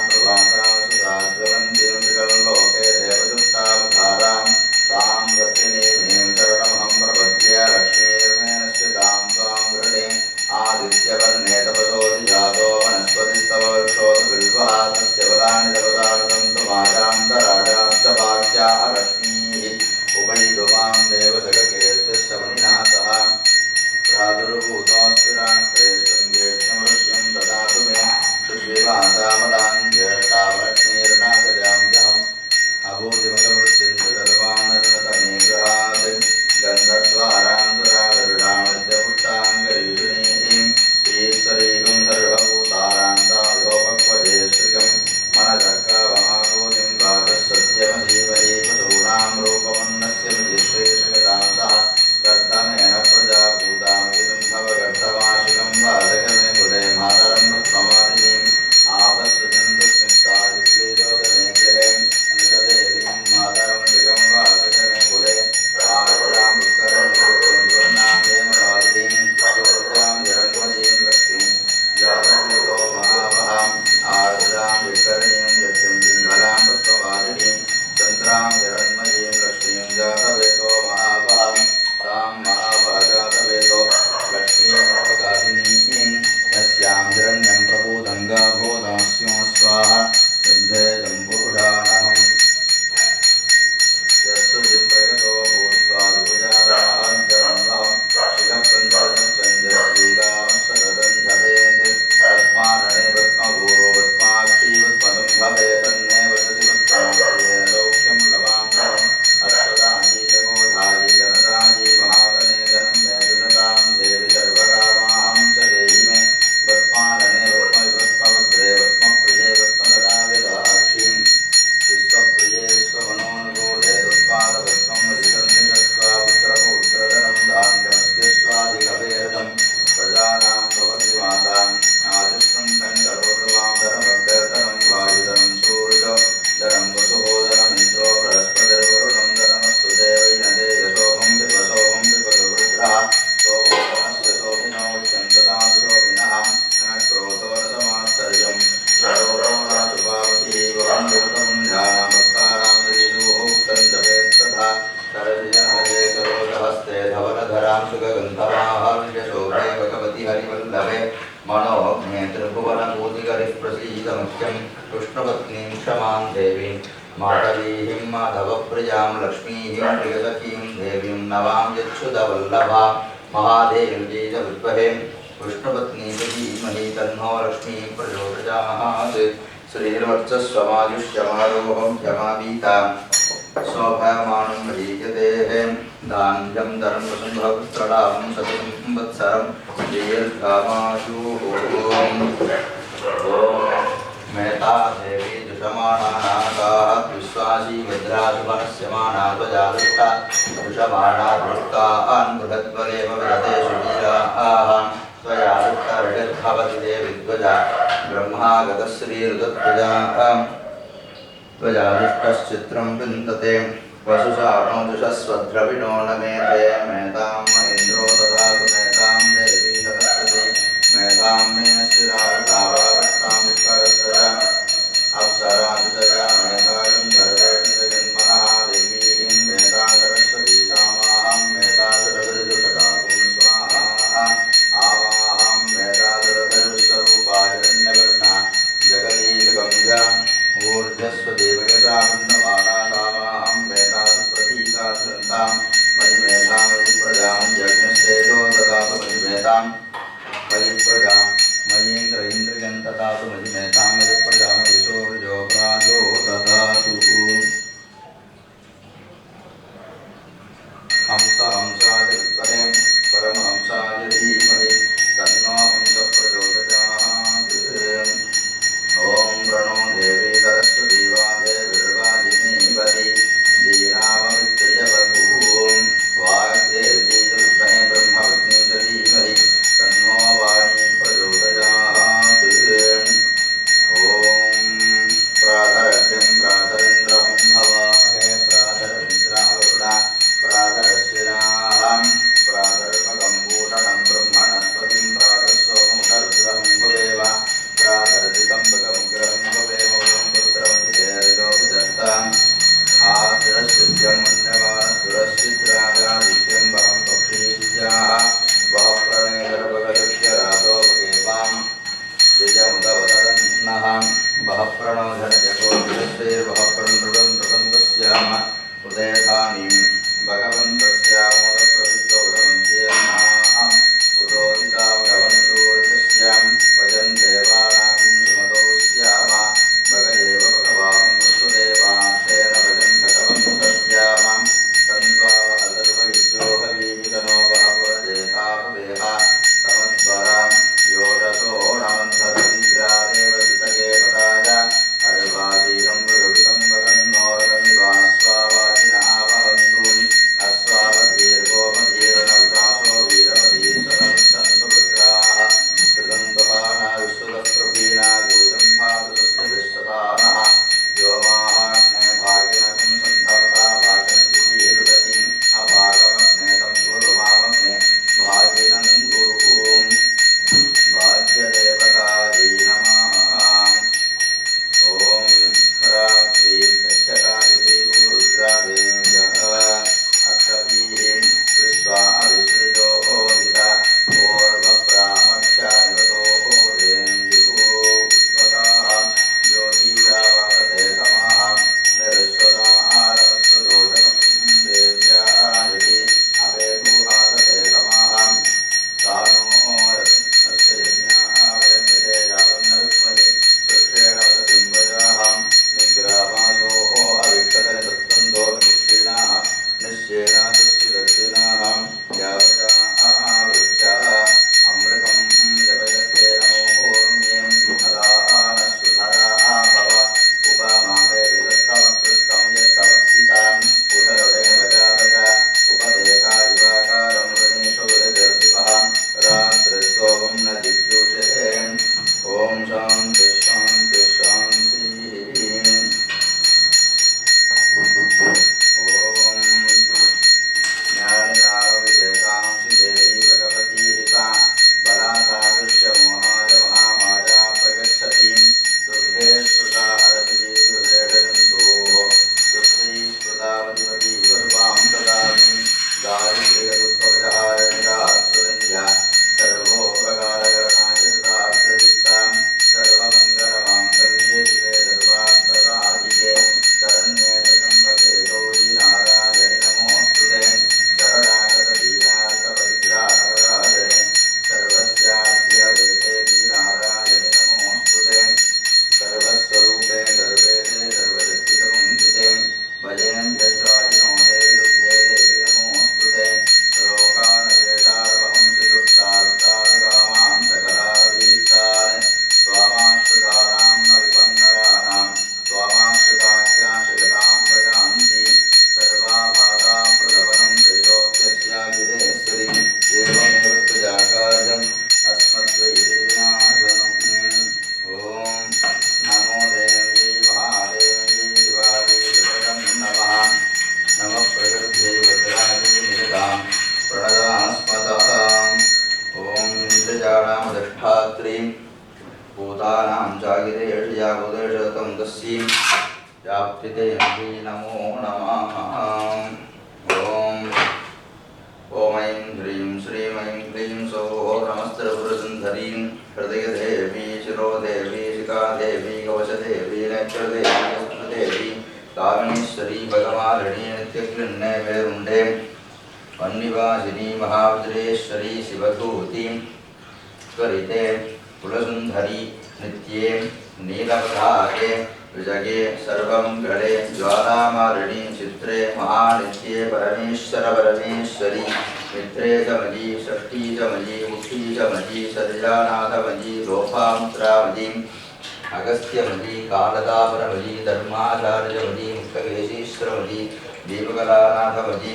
S1: नित्यं कृष्णपत्नीं क्षमां देवीं माधवीं माधवप्रियां लक्ष्मीं प्रियसखीं देवीं नवां यच्छुतवल्लभां महादेवी च विद्महे विष्णुपत्नी च धीमहि तन्नो लक्ष्मीः प्रचोदयात् श्रीर्वर्चस्वमायुष्यमारोहं क्षमापीता स्वभयमानं भजीयते धान्यं धर्मसंभवत्रडां सतसंवत्सरं दीर्घमायुः ॐ मेता देवी दुषमाणानाकाः विश्वासी भद्राशुभनस्यमाना त्वजादुष्टा दुषमाणा दुष्टान् बृहद्बलेव विदते सुवीराः त्वजादुष्टर्षद्भवति देवि ध्वजा ब्रह्मागतश्रीरुतध्वजा त्वजादुष्टश्चित्रं विन्दते वसुषाणो दुषस्वद्रविणो न मेते मेतां महेन्द्रो ददातु मेतां देवी सरस्वती मेतां मे स्थिरावतां विष्करस्वजा अप्सरासुतजा मेतां सर्वेन्द्रजन्मनः देवीं मेता सरस्वती तामाहं मेता सुरभिर्दुषदातुं स्वाहा आवाहं मेता सुरभिर्विश्वरूपाहिरण्यवर्णा जगदीशगम्या ऊर्जस्वदेवयसा वृन्नवाना तामाहं मेता सुप्रतीकासृन्तां मयिमेतां मयिप्रजां यज्ञस्तेजो ददातु मयिमेतां मयिप्रजां मयीन्द्र इन्द्रियं ददातु मयिमेतां मयिप्रजां मयिशोर्जो प्राजो ददातु हंसाय विद्महे परमहंसाय धीमहि तन्नो हंसः प्रचोदयात् ॐ प्रणो देवी सरस्वती वादेवीर्वाजिनीवति दीनाममित्रयवधूं वाग्देवी च विद्महे ब्रह्मपत्नी च धीमहि तन्नो वाणी प्रचोदयात् ॐ प्रातरग्निं प्रातरिन्द्रं हवामहे प्रातरिन्द्रावरुणा प्रातरश्विनां प्रातर्मकम्भूषणं ब्रह्मणस्पतिं प्रातस्वमुखरुद्रं भवेम प्रातरजितं भगमुग्रहं भवेम ॐ पुत्रमतिरेर्योभिदत्ताम् आशिरश्चिद्यं मन्यमानसुरश्चिद्राजादित्यं वहं पक्षीत्याः वः प्रणेतर्भगदस्य रातोपकेवां द्विजमुदवदन्नः वः प्रणोधनजगोभिरश्वैर्वः प्रणृतन्त्रतन्त्रस्याम उदयधानीं भगवन्तस्यामोदप्रवृत्तोदमन्त्येनाम् उदोदिता भगवन्तोर्यस्यां वयं देवानां सुमतो स्याम भगदेव भगवां वसुदेवास्तेन वयं भगवन्तस्याम तन्त्वावहदर्भगिद्यो हवीमितनो बहपुरजेतापवेह समस्वरां योरसोणमन्थरतिग्रादेव सुतये पदाय अर्वाचीरं मृदुवितं वदन्नोरतमिवास्वावाचिनः वहन्तु अस्वा व्याप्तिदेवी नमो नमः। ॐ ऐं ह्रीं श्रीं ऐं क्लीं सौः नमस्त्रपुरसुन्दरीं हृदयदेवी शिरोदेवी शिखादेवी कवचदेवी नेत्रदेवी हस्तदेवी कामेश्वरी भगमालिनी नित्यकृण्णे वेरुण्डे वह्निवासिनी महावज्रेश्वरी शिवधूतिं त्वरिते कुलसुन्दरी नित्ये नीलपताके विजगे सर्वमङ्गले ज्वालामालिनी चित्रे महानित्ये परमेश्वर परमेश्वरी मित्रे च मयि षष्ठी च मयि मुक्ति च मयि सर्जानाथमयि लोपामुद्रामयि अगस्त्यमयि कालदापरमयि धर्माचार्यमयि मुक्तकेशीश्वरमयि दीपकलानाथमयि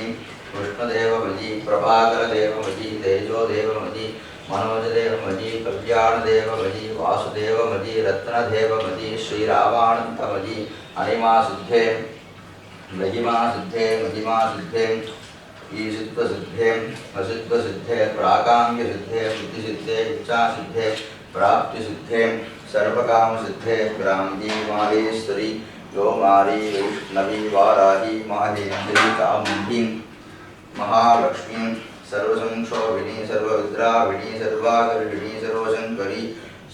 S1: कृष्णदेवमयि प्रभाकरदेवमयि तेजोदेवमयि मनोजदेवमयि कल्याणदेवमयि वासुदेवमयि रत्नदेवमयि श्रीरामानन्दमयि अनिमासिद्धे महिमासिद्धे महिमासिद्धे ईसिद्धसिद्धे असिद्धसिद्धे प्राकाम्यसिद्धे बुद्धिसिद्धे इच्छासिद्धे प्राप्तिसिद्धे सर्वकामसिद्धे ग्राम्यी माहेश्वरी गोमारी वैष्णवी वाराही माहेन्द्री चामुण्डी महालक्ष्मी सर्वसंक्षोभिनी सर्वविद्राविणी सर्वागर्भिणी सर्वशंकरी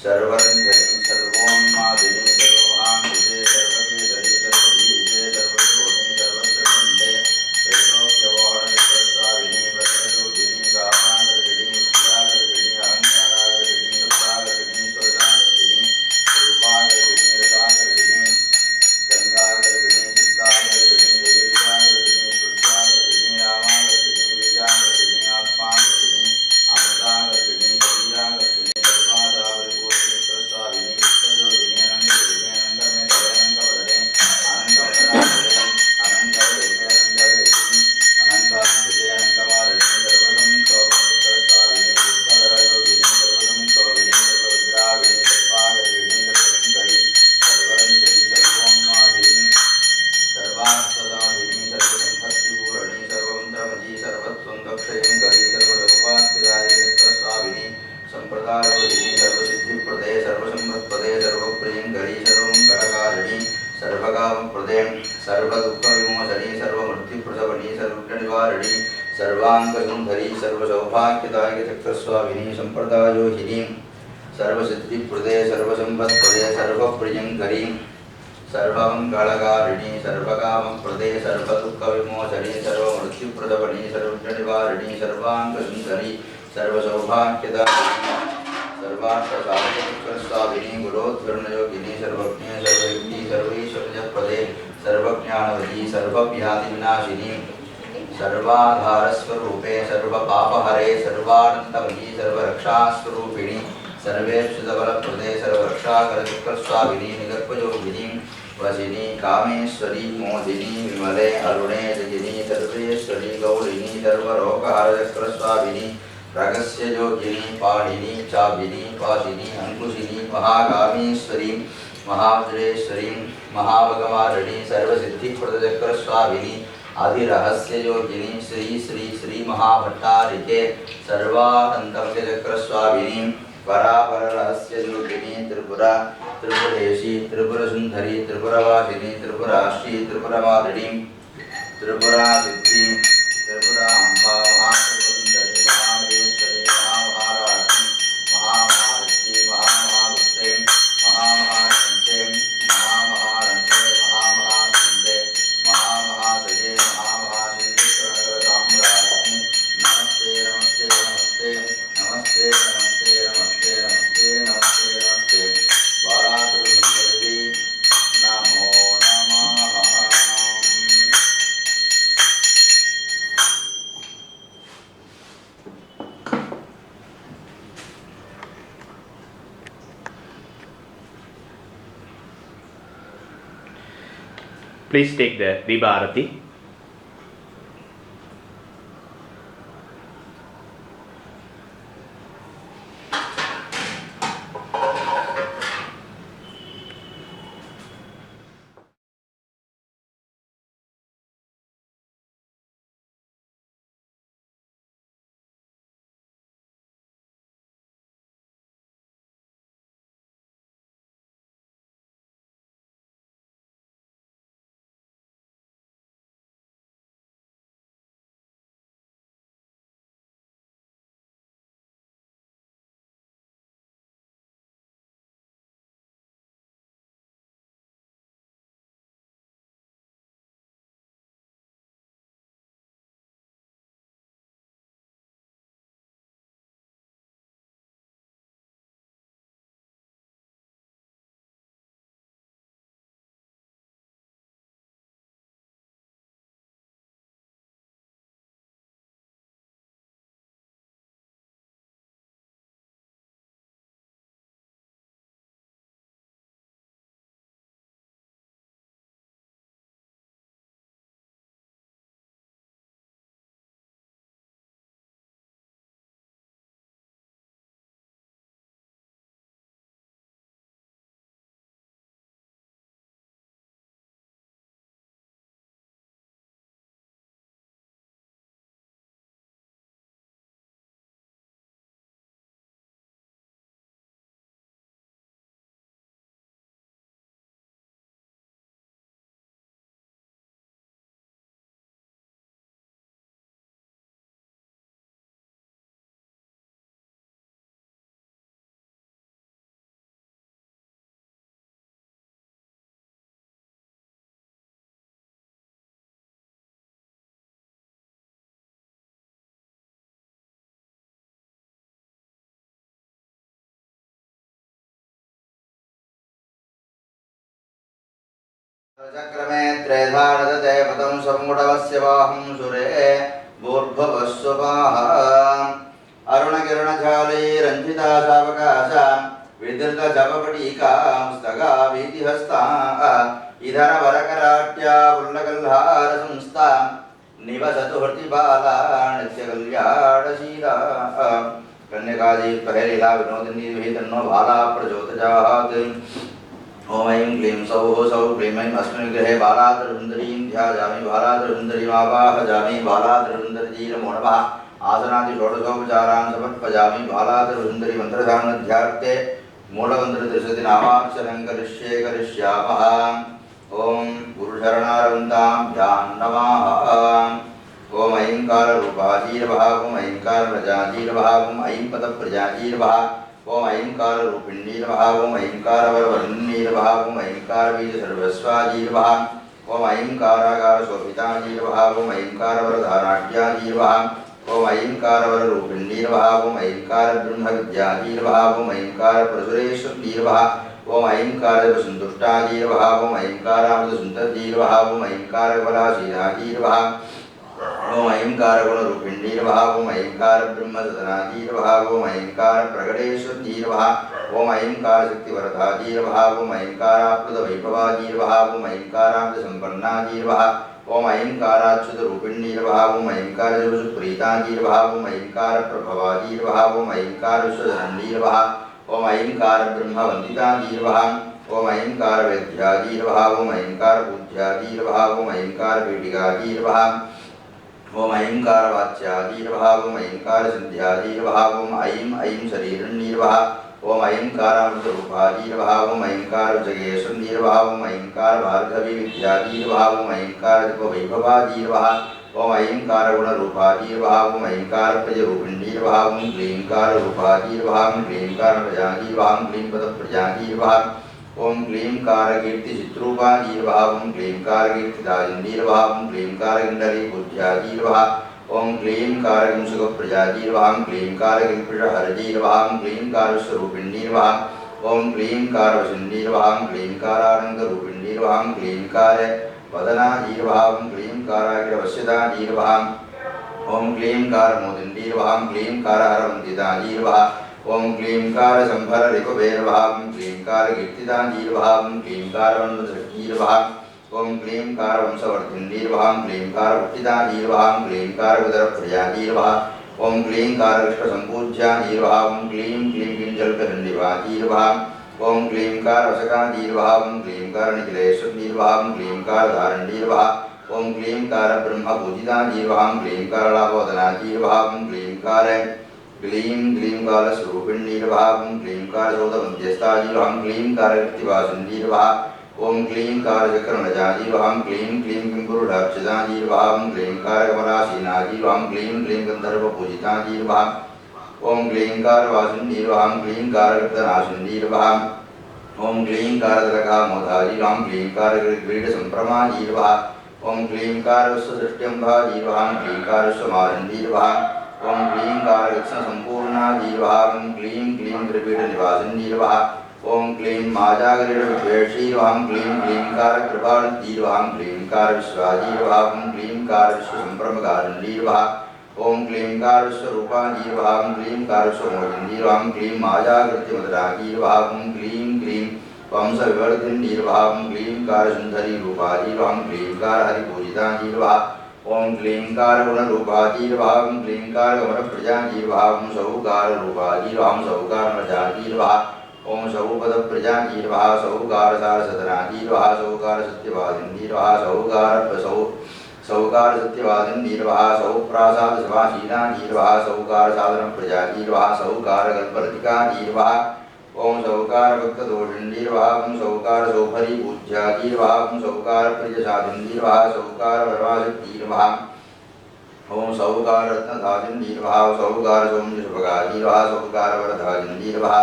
S1: सर्वरंजनी सर्वोन्मादिनी सर्वमहांविजे सर्वकेसरी सर्वबीजे सर्वशोणी सर्वस्त्रकुण्डे त्रैलोक्यवाहन सर्वस्वामिनी प्रकटयोगिनी कामागर्भिणी विद्यागर्भिणी अहंकारागर्भिणी सत्तागर्भिणी स्वर्गागर्भिणी रूपागर्भिणी रसागर्भिणी गंगागर्भिणी चित्तागर्भिणी धैर्यागर्भिणी स्फूर्त्यागर्भिणी रामागर्भिणी बीजागर्भिणी आत्मागर्भिणी अमृतागर्भिणी शरीरागर्भिणी सर्वासावरिपूर्णस्वामिनी विश्वयोगिनी अनंतयोगिनी अनंतमेतरे अनंतवदने अनंतवदनाभरे अनंतवेदे अनंतवेदिनी अनंतांकुजे अनंतमालिनी सर्वसंक्षोभस्वामिनी विश्वधरयोगिनी सर्वसंक्षोभिनी सर्वविद्राविणी सर्वागर्भिणी सर्वशंकरी सर्वरंजनी सर्वोन्मादिनी सर्वार्थसाधिनी सर्वसंपत्तिपूरणी सर्वमन्त्रमयी सर्वत्वं दक्षयङ्करी सर्वलोकात्मिदायिनी चक्रस्वामिनी सम्प्रदायोगिनी सर्वसिद्धिप्रदे सर्वसम्पत्प्रदे सर्वप्रियङ्करी सर्वमङ्गलकारिणी सर्वकामप्रदे सर्वदुःखविमोचनी सर्वमृत्युप्रसवनी सर्वनिवारिणी सर्वाङ्गसुन्दरी सर्वसौभाग्यदायिनी चक्रस्वामिनी सम्प्रदायोगिनी सर्वसिद्धिप्रदे सर्वसम्पत्प्रदे सर्वप्रियङ्करी सर्वमङ्गलकारिणी सर्वकामप्रदे सर्वदुःखविमोचनी सर्वमृत्युप्रदवनी सर्वनिवारिणी सर्वाङ्गसुन्दरी सर्वसौभाग्यदायिनी सर्वार्थसाधकस्वामिनी गुरोद्धरणयोगिनी सर्वज्ञे सर्वयुक्ति सर्वैश्वर्यप्रदे सर्वज्ञानवती सर्वव्याधिविनाशिनी सर्वाधारस्वरूपे सर्वपापहरे सर्वानन्दमयी सर्वरक्षास्वरूपिणी सर्वेक्षुतबलप्रदे सर्वरक्षाकरचक्रस्वामिनी निगर्भयोगिनी वशिनी कामेश्वरी मोदिनी विमले अरुणे जयिनी सर्वेश्वरी गौरिणी सर्वरोगहरचक्रस्वामिनी रगस्ययोगिनी पाणिनी चाबिनी पाशिनी अंकुशिनी महाकामेश्वरी महावज्रेश्वरी महाभगमारिणी सर्वसिद्धिप्रदचक्रस्वामिनी आदिरहस्ययोगिनी श्री श्री श्री महाभट्टारिके सर्वानन्दमयचक्रस्वामिनी परापररहस्ययोगिनी त्रिपुरा त्रिपुरेशी त्रिपुरसुन्दरी त्रिपुरवासिनी त्रिपुराश्री त्रिपुरमालिनी त्रिपुरासिद्धि त्रिपुराम्बा महात्रिपुरसुन्दरी महामहेश्वरी महामहाराज्ञी महामहाविद्ये महामहागुप्ते महामहाशन्ते महामहानन्दे महामहासुन्दे महामहासजे महामहासिन्धुसाम्राज्ञी नमस्ते नमस्ते नमस्ते नमस्ते नमस्ते नमस्ते नमस्ते नमस्ते नमस्ते बालात्रिपुरसुन्दरी नमो नमः।
S2: Please take the Deepa Arati.
S1: चक्रमे त्रेधारदते पदं समुडवस्य वाहं सुरे भूर्भुवस्वपाः अरुणकिरणजालैरञ्जिता शावकाशां विधृतजपपटीकां स्तगा भीतिहस्ताः इधरवरकराट्या उल्लकल्हारसंस्था निवसतु हृतिबाला नित्यकल्याणशीला कन्यकाजी पहलीला विनोदिनी विहितन्नो बाला प्रचोदयात् ओम ऐं क्लीं सौः सौः क्लीं ऐं अस्मिन् गृहे बालातरसुन्दरीं ध्यायामि बालातरसुन्दरीमावाहयामि बालातरसुन्दरीजी नमो नमः आसनादि षोडशोपचारान् समर्पयामि बालातरसुन्दरी मन्त्रध्यानार्थे मूलमन्त्रत्रिशति नामाक्षरं करिष्यामः ओम गुरुशरणारविन्दाभ्यां नमः ओम ऐंकाररूपाजी नमः ओम ऐंकारप्रजाजी नमः ओम ऐं पदप्रजाजी नमः ओम ऐंकाररूपिणी नमः ओम ऐंकारवरवर्णिनी नमः ओम ऐंकारबीजसर्वस्वाजी नमः ओम ऐंकारागारशोभिताजी नमः ओम ऐंकारवरधाराढ्याजी नमः ओम ऐंकारवररूपिणी नमः ओम ऐंकारब्रह्मविद्याजी नमः ओम ऐंकारप्रसुरेश्वरी नमः ओम ऐंकारसन्तुष्टाजी नमः ओम ऐंकारामृतसुन्दरी नमः ओम ऐंकारकमलाशीलाजी नमः ओम ऐंकारगुणरूपिणी नमः ओम ऐंकारब्रह्मसदनाजी नमः ओम ऐंकारप्रकटेश्वरी नमः ओम ऐंकारशक्तिवरदाजी नमः ओम ऐंकाराप्लुतवैभवाजी नमः ओम ऐंकारामृतसम्पन्नाजी नमः ओम ऐंकाराच्युतरूपिणी नमः ओम ऐंकारजगत्प्रीताजी नमः ओम ऐंकारप्रभवाजी नमः ओम ऐंकारविश्वधरण्डी नमः ओम ऐंकारब्रह्मवन्दिताजी नमः ओम ऐंकारवेद्याजी नमः ओम ऐंकारपूज्याजी नमः ओम ऐंकारपीठिकाजी नमः ओम ऐंकारवाच्याजी नमः ओम ऐंकारसिद्ध्याजी नमः ओम ऐं शरीरण्डी नमः ओम ऐंकारामृतरूपाजी नमः ओम ऐंकारजगेश्वरी नमः ओम ऐंकारभार्गवी विद्याजी नमः ओम ऐंकारजपवैभवाजी नमः ओम ऐंकारगुणरूपाजी नमः ओम ऐंकारप्रजरूपिणी नमः ओम क्लींकाररूपाजी नमः ओम क्लींकारप्रजाजी नमः ओम क्लीं पदप्रजाजी नमः ओम क्लींकारकीर्तिचित्रूपाजी नमः ओम क्लींकारकीर्तिदायिनी नमः ओम क्लींकारकिण्डलीपूज्याजी नमः ओम क्लींकारकिंसुकप्रजाजी नमः ओम क्लींकारकिल्पिषहरजी नमः ओम क्लींकारस्वरूपिणी नमः ओम क्लींकारवसिनी नमः ओम क्लींकारानन्दरूपिणी नमः ओम क्लींकारवदनाजी नमः ओम क्लींकारागिरवस्यदाजी नमः ओम क्लींकारमोदिनी नमः ओम क्लींकारहरवन्दिताजी नमः ओम क्लींकारसंभररिपुवे नमः ओम क्लींकारकीर्तिदाजी नमः ओम क्लींकारवन्दशक्ति नमः ओम क्लींकारवंशवर्धिनी नमः ओम क्लींकारपुष्टिदाजी नमः ओम क्लींकारविदरप्रियाजी नमः ओम क्लींकारकृष्णसम्पूज्याजी नमः ओम क्लीं किञ्जल्पहण्डिवाजी नमः ओम क्लींकारवशकाजी नमः ओम क्लींकारनिखिलेश्वरी नमः ओम क्लींकारधारणी नमः ओम क्लींकारब्रह्मपूजिताजी नमः ओम क्लींकारलाभोदनाजी नमः ओम क्लींकालस्वरूपिणी नमः ओम क्लींकारसौदमध्यस्थाजी नमः ओम क्लींकारकृतिवासिनी नमः ओम क्लींकारचक्रनजाजी नमः ओम क्लीं किंपुरुषाक्षिताजी नमः ओम क्लींकारकमलासीनाजी नमः ओम क्लीं गन्धर्वपूजिताजी नमः ओम क्लींकारवासिनी नमः ओम क्लींकारकृतनाशिनी नमः ओम क्लींकारदलकामोदाजी नमः ओम क्लींकारक्रीडसम्प्रमाजी नमः ओम क्लींकारविश्वसृष्ट्यम्भाजी नमः ओम क्लींकारविश्वमारण्डी नमः ओम क्लींकारकृष्णसम्पूर्णाजी नमः ओम क्लीं त्रिपीठनिवासिनी नमः ओम क्लीं माजागरीडविद्वेषी नमः ओम क्लींकारकृपाणुदी नमः ओम क्लींकारविश्वाजी नमः ओम क्लींकारविश्वसम्प्रमकारिणी नमः ओम क्लींकारविश्वरूपाजी नमः ओम क्लींकारविश्वमोहिनी नमः ओम क्लीं माजाकृतिमदराजी नमः ओम क्लीं वंशविवर्धिनी नमः ओम क्लींकारसुन्दरी रूपाजी नमः ओम क्लींकारहरिपूजिताजी नमः ओम क्लींकारगुणरूपाजी नमः ओम क्लींकारगमनप्रजाजी नमः ओम सौकाररूपाजी नमः ओम सौकारमजाजी नमः ओम सौपदप्रजाजी नमः सौकारसारसदनाजी नमः सौकारसत्यवादिनी नमः सौकारसत्यवादिनी नमः सौप्रासादसभाशीलाजी नमः सौकारसाधनप्रजाजी नमः सौकारकल्पलतिकाजी नमः ओम सौकारभक्तदोषिणी नमः ओम सौकारसौभरीपूज्याजी नमः ओम सौकारप्रियसाधिनी नमः सौकारवरवाशक्ति नमः ओम सौकाररत्नधाजिनी नमः सौकारसौम्यशुभगाजी नमः सौकारवरधाजिनी नमः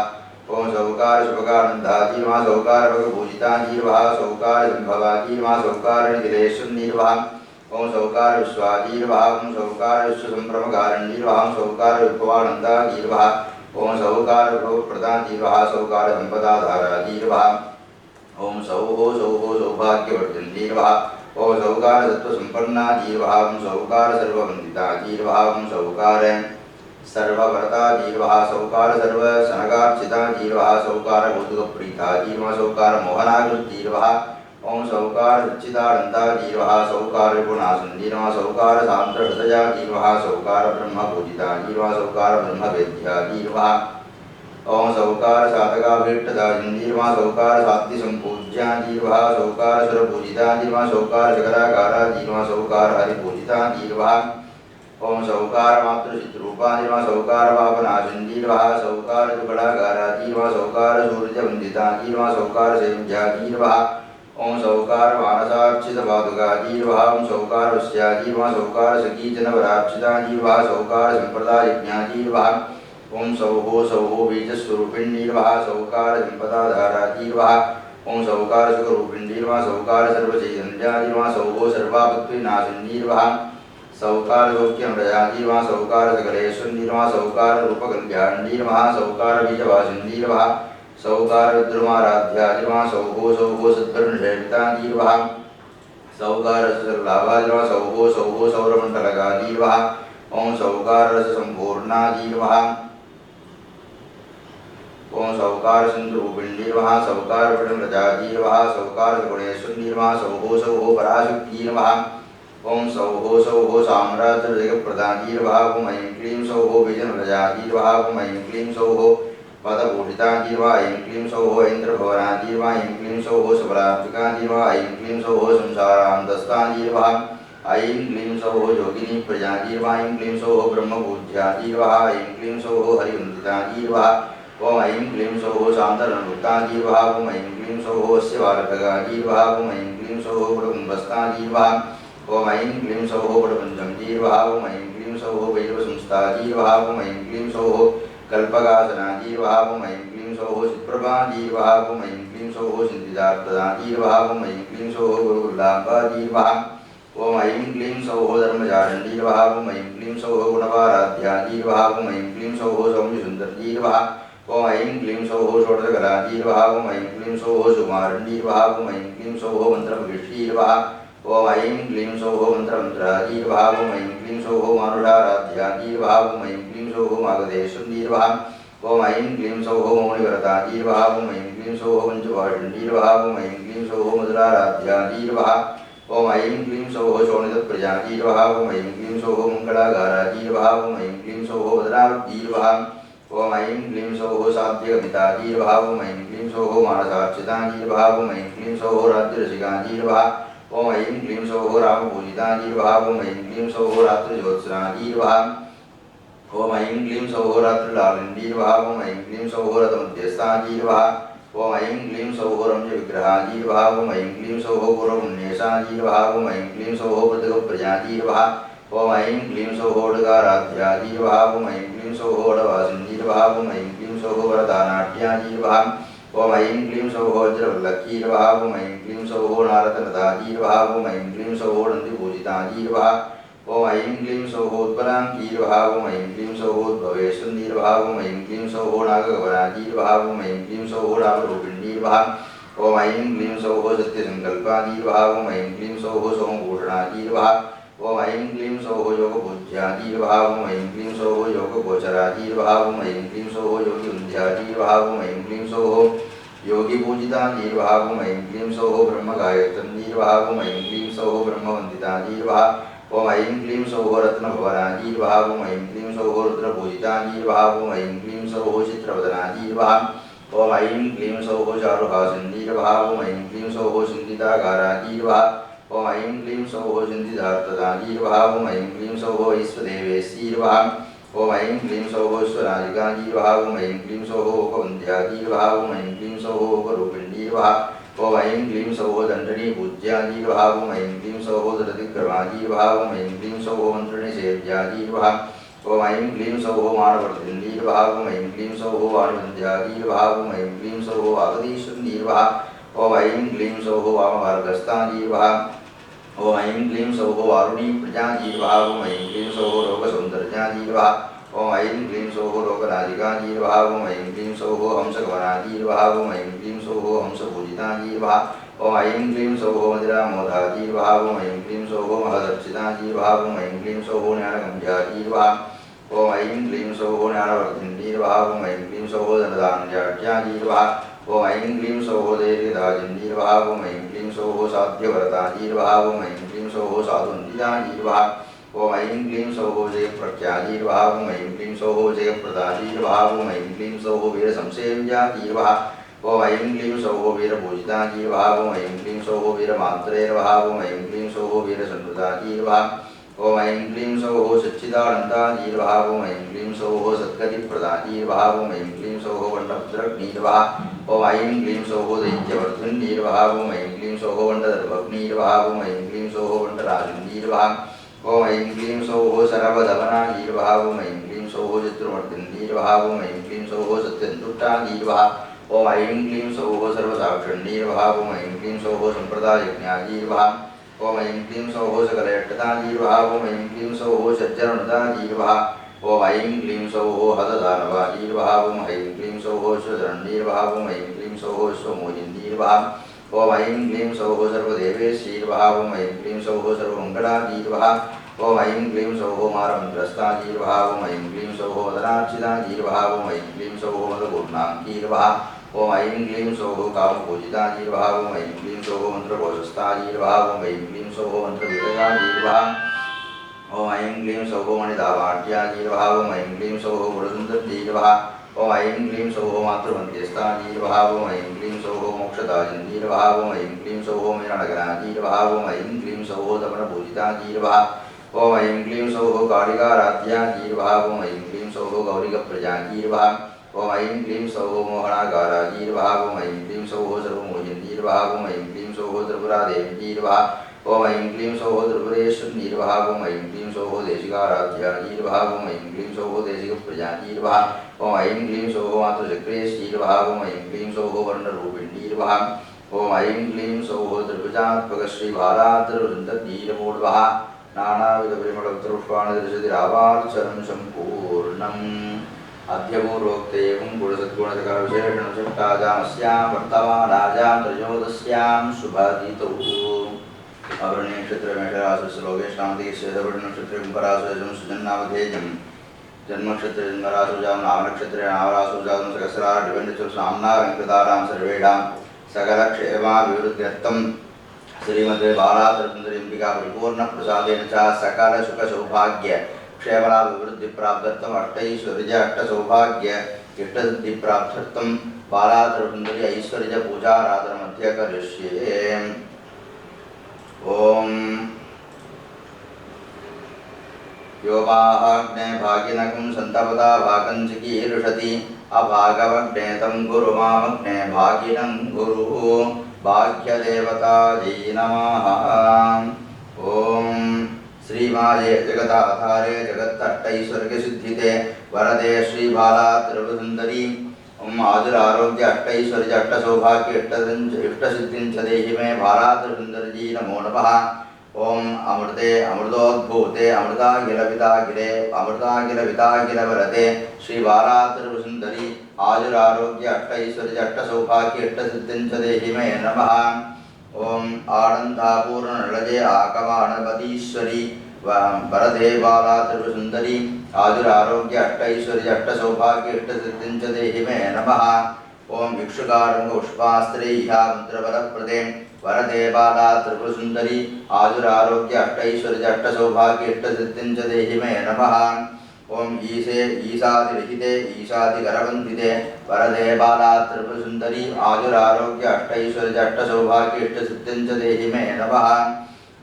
S1: ओम सौकारशुभगानन्दाजी नमः सौकारभगपूजिताजी नमः सौकारसम्भवाजी नमः सौकारनिखिलेश्वरी नमः ओम सौकारविश्वाजी नमः ओम सौकारविश्वसम्प्रमकारिणी नमः ओम सौकारविभवानन्दाजी नमः ओम सौकारप्रदाजी नमः सौकारसम्पदाधाराजी नमः ओम सौः सौभाग्यवर्धिनी ओम सौकार सत्वसंपन्ना जीर्वः ओम सौकार सर्ववंदिता जीर्वः ओम सौकार सर्ववरता जीर्वः सौकार सर्वसनगार्चिता जीर्वः सौकार कौतुकप्रीता जीर्वः सौकार मोहनाकृत जीर्वः ओम सौकार सच्चिदानंदा जीर्वः सौकार गुणासन जीर्वः सौकार शांतहृदया जीर्वः सौकार ब्रह्मपूजिता जीर्वः सौकार ब्रह्मवेद्या जीर्वः ओम सौकार साधकाभीष्टदा जीर्वः सौकार सात्ति संपूज्या जीर्वः सौकार सुरपूजिता जीर्वः सौकार शकराकारा जीर्वः सौकार हरिपूजिता जीर्वः ओम सौकार मातृचित्रूपा जीर्वः सौकार पापनाशन जीर्वः सौकार जुगड़ाकारा जीर्वः सौकार सूर्यवंदिता जीर्वः सौकार सेव्या जीर्वः ओम सौकार मानसार्चित पादुका जीर्वः ओम सौकार वश्या जीर्वः सौकार सखी जनवरार्चिता जीर्वः सौकार संप्रदायज्ञा जीर्वः ओम सौः बीजस्वरूपिणी जीर्वः सौकार संपदाधारा जीर्वः ओम सौकार सुखरूपिणी जीर्वः सौकार सर्वचैतन्या जीर्वः सौः सर्वापत्विनाशिनी जीर्वः सौकार सौख्यमृजा जीर्वः सौकार सकलेश्वरी जीर्वः सौकार रूपकल्याण जीर्वः सौकार बीजवासिनी जीर्वः सौकार रुद्रमाराध्या जीर्वः सौः सद्भर्णसेविता जीर्वः सौकार रससल्लाभा जीर्वः सौः सौरमण्डलका जीर्वः ओम सौकार रससंपूर्णा जीर्वः ओम सौकार सिंधुरूपिणी जीर्वः सौकार वृणमृजा जीर्वः सौकार गुणेश्वरी जीर्वः सौः पराशक्ति जीर्वः ओम सौः साम्राज्यजगप्रदा जीर्वः ओम ऐं क्लीं सौः विजनमृजा जीर्वः ओम ऐं क्लीं सौः पदभूषिता जीर्वः ऐं क्लीं सौः इंद्रभवना जीर्वः ऐं क्लीं सौः सबलात्मिका जीर्वः ऐं क्लीं सौः संसारान्तस्था जीर्वः ऐं क्लीं सौः योगिनी प्रजा जीर्वः ऐं क्लीं सौः ब्रह्मपूज्या जीर्वः ऐं क्लीं सौः हरिवन्दिता जीर्वः ओम ऐं क्लीं सौः शान्तरणमुक्ता जीर्वः ओम ऐं क्लीं सौः स्यवार्धका जीर्वः ओम ऐं क्लीं सौः गुणकुम्भस्था जीर्वः ओम ऐं क्लीं सौः गुणपञ्चम जीर्वः ओम ऐं क्लीं सौः वैरवसंस्था जीर्वः ओम ऐं क्लीं सौः कल्पकासना जीर्वः ओम ऐं क्लीं सौः चित्प्रभा जीर्वः ओम ऐं क्लीं सौः सिद्धिदार्थदा जीर्वः ओम ऐं क्लीं सौः गुरुकुलाम्बा जीर्वः ओम ऐं क्लीं सौः धर्मचारिणी जीर्वः ओम ऐं क्लीं सौः गुणवाराध्या जीर्वः ओम ऐं क्लीं सौः सौम्यसुन्दर जीर्वः ओम ऐं क्लीं सौः षोडशकला जीर्वः ओम ऐं क्लीं सौः सुकुमारिणी जीर्वः ओम ऐं क्लीं सौः मन्त्रमगिष्ठी जीर्वः ओम ऐं क्लीं सौः मन्त्रमन्त्रा जीर्वः ओम ऐं क्लीं सौः मानुषाराध्या जीर्वः ओम ऐं क्लीं सौः मागधेश्वरी जीर्वः ओम ऐं क्लीं सौः मौनिव्रता जीर्वः ओम ऐं क्लीं सौः पञ्चभाषिणी जीर्वः ओम ऐं क्लीं सौः मधुराराध्या जीर्वः ओम ऐं क्लीं सौः शोणितप्रजा जीर्वः ओम ऐं क्लीं सौः मङ्गलागारा जीर्वः ओम ऐं क्लीं सौः वदनावती जीर्वः ओम ऐं क्लीं सौः साध्यगमिता जीर्वः ओम ऐं क्लीं सौः मानसार्चिता जीर्वः ओम ऐं क्लीं सौः राज्यरसिका जीर्वः ओम ऐं क्लीं सौः रामपूजिता जीर्वः ओम ऐं क्लीं सौः रात्रिज्योत्सना जीर्वः ओम ऐं क्लीं सौः रात्रिलालिनी जीर्वः ओम ऐं क्लीं सौः रथमध्यस्था जीर्वः ओम ऐं क्लीं सौः रम्यविग्रहा जीर्वः ओम ऐं क्लीं सौः गुरुपुण्येशा जीर्वः ओम ऐं क्लीं सौः पृथगप्रजा जीर्वः ओम ऐं क्लीं सौः ओडगाराध्या जीर्वः ओम ऐं क्लीं सौः ओडवासिनी जीर्वः ओम ऐं क्लीं सौः वरदानाट्या जीर्वः ओम ऐं क्लीं सौः वज्रवल्लकी जीर्वः ओम ऐं क्लीं सौः नारदनदा जीर्वः ओम ऐं क्लीं सौः नन्दिपूजिता जीर्वः ओम ऐं क्लीं सौः उत्पलाङ्की जीर्वः ओम ऐं क्लीं सौः उद्भवेश्वरी जीर्वः ओम ऐं क्लीं सौः नागगमना जीर्वः ओम ऐं क्लीं सौः रामरूपिणी जीर्वः ओम ऐं क्लीं सौः सत्यसङ्कल्पा जीर्वः ओम ऐं क्लीं सौः सोमभूषणा जीर्वः ओम ऐं क्लीं सौः योगपूज्या जीर्वः ओम ऐं क्लीं सौः योगगोचरा जीर्वः ओम ऐं क्लीं सौः योगिवन्द्या जीर्वः ओम ऐं क्लीं सौः योगिपूजिता जीर्वः ओम ऐं क्लीं सौः ब्रह्मगायत्रं जीर्वः ओम ऐं क्लीं सौः ब्रह्मवन्दिता जीर्वः ओम ऐं क्लीं सौः रत्नभवना जीर्वः ओम ऐं क्लीं सौः रुद्रपूजिता जीर्वः ओम ऐं क्लीं सौः चित्रवदना जीर्वः ओम ऐं क्लीं सौः चारुहासिनी जीर्वः ओम ऐं क्लीं सौः सिन्धिताकारा जीर्वः ओम ऐं क्लीं सौः सिन्धिदार्थदा जीर्वः ओम ऐं क्लीं सौः ईश्वदेवेश जीर्वः ओम ऐं क्लीं सौः स्वराजिका जीर्वः ओम ऐं क्लीं सौः उपवन्द्या जीर्वः ओम ऐं क्लीं सौः उपरूपिणी जीर्वः ओम ऐं क्लीं सौः दण्डनी पूज्या जीर्वः ओम ऐं क्लीं सौः दृतिक्रमा जीर्वः ओम ऐं क्लीं सौः मन्त्रिणी सेव्या जीर्वः ओम ऐं क्लीं सौः मानवर्धिनी जीर्वः ओम ऐं क्लीं सौः वाणिवन्द्या जीर्वः ओम ऐं क्लीं सौः वागधीश्वरी जीर्वः ओम ऐं क्लीं सौः वाममार्गस्था जीर्वः ओम ऐं क्लीं सौः वारुणी प्रजा जीर्वः ओम ऐं क्लीं सौः लोकसौन्दर्या जीर्वः ओम ऐं क्लीं सौः लोकराजिका जीर्वः ओम ऐं क्लीं सौः हंसगमना जीर्वः ओम ऐं क्लीं सौः हंसपूजिता पूजिता जीवा ओम ऐं क्लीं सौः मदिरामोधा जीवा ओम ऐं क्लीं सौः महदर्चिता जीवा ओम ऐं क्लीं सौः ज्ञानगम्या जीवा ओम ऐं क्लीं सौः ज्ञानवर्धिनी जीवा ओम ऐं क्लीं सौः धनधान्याढ्या जीवा ओम ऐं क्लीं सौः दीर्घदायिनी जीवा ओम ऐं क्लीं सौः साध्यवरता जीवा ओम ऐं क्लीं सौः साधुन्दिता जीवा ओम ऐं क्लीं सौः जयप्रख्या जीवा ओम ऐं क्लीं सौः जयप्रदा जीवा ओम ऐं क्लीं सौः वीरसंसेव्या जीवा ओम ऐं क्लीं सौः वीरपूजिता जीवा ओम ऐं क्लीं सौः वीरमात्रैर्वहा ओम ऐं क्लीं सौः वीरसंवृता जीवा ओम ऐं क्लीं सौः सच्चिदानन्दा जीवा ओम ऐं क्लीं सौः सद्गतिप्रदा जीवा ओम ऐं क्लीं सौः वण्डभद्रग्नीर्वहा ओम ऐं क्लीं सौः दैत्यवर्धुनीर्वहा ओम ऐं क्लीं सौः वण्डदर्भग्नीर्वहा ओम ऐं क्लीं सौः वण्डराजुनीर्वहा ओम ऐं क्लीं सौः सर्वधवनाजीर्वहा ओम ऐं क्लीं सौः चतुर्वर्धिनीर्वहा ओम ऐं क्लीं सौः सत्यन्तुष्टाजीर्वहा ओम ऐं क्लीं सौः सर्वसाक्षण्यर्वहा ओम ऐं क्लीं सौः सम्प्रदायज्ञाजीर्वहा ओम ऐं क्लीं सौः सकलयट्टताजीर्वहा ओम ऐं क्लीं सौः सज्जननुताजीर्वहा ओम ऐं क्लीं सौः हतदानवाजीर्वहा ओम ऐं क्लीं सौः श्वधरण्यर्वहा ओम ऐं क्लीं सौः स्वमोहिनीर्वहा ओम ऐं क्लीं सौः सर्वदेवेशीर्वहा ओम ऐं क्लीं सौः सर्वमङ्गलाजीर्वहा ओम ऐं क्लीं सौः मारमन्त्रस्ताजीर्वहा ओम ऐं क्लीं सौः वदनार्चिताजीर्वहा ओम ऐं क्लीं सौः मदपूर्णाङ्कीर्वहा ओम ऐं क्लीं सौः कामपूजिताजीर्वहा ओम ऐं क्लीं सौः मन्त्रघोषस्ताजीर्वहा ओम ऐं क्लीं सौः मन्त्रविदयाजीर्वहा ओम ऐं क्लीं सौः मणिदावाढ्याजीर्वहा ओम ऐं क्लीं सौः गुरुसुन्दरजीर्वहा ओम ऐं क्लीं सौः मातृमन्त्यस्ताजीर्वहा ओम ऐं क्लीं सौः मोक्षदाजिन्जीर्वहा ओम ऐं क्लीं सौः मीननगराजीर्वहा ओम ऐं क्लीं सौः दमनपूजिताजीर्वहा ओम ऐं क्लीं सौः कालिकाराध्याजीर्वहा ओम ऐं क्लीं सौः गौरिकप्रजाजीर्वहा ओम ऐं क्लीं सौः मोहनागाराजीर्वहा ओम ऐं क्लीं सौः सर्वमोहिनीर्वहा ओम ऐं क्लीं सौः त्रिपुरादेवीजीर्वहा ओम ऐं क्लीं सौः त्रिपुरेश्वरीर्वहा ओम ऐं क्लीं सौः देशिकाराध्याजीर्वहा ओम ऐं क्लीं सौः देशिकप्रजाजीर्वहा ओम ऐं क्लीं सौः मातृचक्रेशीर्वहा ओम ऐं क्लीं सौः वर्णरूपिणीर्वहा ओम ऐं क्लीं सौः त्रिभुजात्मकश्रीबालात्रिवृन्दतीर्मूर्वहा नानाविधपरिमलपुष्पाणि सम्पूर्णम् अध्यपूर्वोक्त एवं गुणसद्गुणसकलविशेषणचट्टाजामस्यां वर्तमानाजां त्रयोदस्यां शुभादितौ अवृणे नक्षत्रमेषरासु श्लोकेश्नामतिकेश्वरनक्षत्रे कुम्भरासु सुजन्नामधेयं जन्मक्षत्रे जन्मरासु नामनक्षत्रे नामरासु जातं सहस्रार डिवेण्डचुर्नाम्ना वेङ्कटानां सर्वेषां सकलक्षेमाभिवृद्ध्यर्थं श्रीमद् बालात्रिपुरसुन्दरीम्बिका परिपूर्णप्रसादेन च सकलसुखसौभाग्य क्षेमलाभिवृद्धिप्राप्त्यर्थम् अष्टैश्वर्य अष्टसौभाग्य इष्टसिद्धिप्राप्त्यर्थं बालात्रिपुरसुन्दरी ऐश्वर्यपूजाराधनमध्य करिष्ये। ओम योमाग्ने भागिनकं सन्तपदा भागञ्चिकीर्षति अभागवग्ने तं गुरुमामग्ने भागिनं गुरु भाग्यदेवतायै नमः। ओम श्रीमाये जगदाधारे जगत्तट्टैश्वर्यसिद्धिते वरदे श्रीबालात्रिपुरसुन्दरी ओम आजुरारोग्य अष्टैश्वर्य अष्टसौभाग्य इष्टसिद्धिं च देहि मे बालात्रिपुरसुन्दरी नमो नमः। ओम अमृते अमृतोद्भूते अमृताखिलविताखिले अमृताखिलविताखिलवरदे श्रीबालात्रिपुरसुन्दरी आजुरारोग्य अष्टैश्वर्य अष्टसौभाग्य इष्टसिद्धिं च देहि मे नमः। ओम आनंदापूर्णनलजे आकमानपतीश्वरी वरदे बालात्रिपुरसुन्दरी आजुरारोग्य अष्टैश्वर्य अष्टसौभाग्य इष्टसिद्धिं च देहि मे नमः। ओम भिक्षुकारुण्डपुष्पास्त्रैः मन्त्रबलप्रदे वरदे बालात्रिपुरसुन्दरी आजुरारोग्य अष्टैश्वर्य अष्टसौभाग्य इष्टसिद्धिं च देहि मे नमः। ओम ईशे ईशादिविहिते ईशादिगरवन्दिते वरदे बालात्रिपुरसुन्दरी आजुरारोग्य अष्टैश्वर्य अष्टसौभाग्य इष्टसिद्धिं च देहि मे नमः।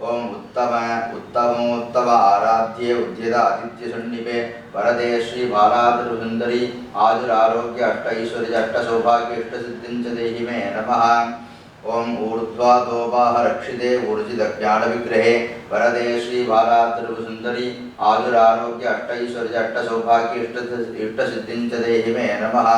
S1: ओम उत्तमोत्तम आराध्य उद्यत आदित्यसन्निभे वरदे श्रीबालात्रिपुरसुन्दरी आजुरारोग्य अष्टैश्वर्य अष्टसौभाग्य इष्टसिद्धिं च देहि मे नमः। ओम ऊर्ध्वाधोबाह रक्षिते ऊर्जितज्ञानविग्रहे वरदे श्रीबालात्रिपुरसुन्दरी आजुरारोग्य अष्टैश्वर्य अष्टसौभाग्य इष्टसिद्धिं च देहि मे नमः।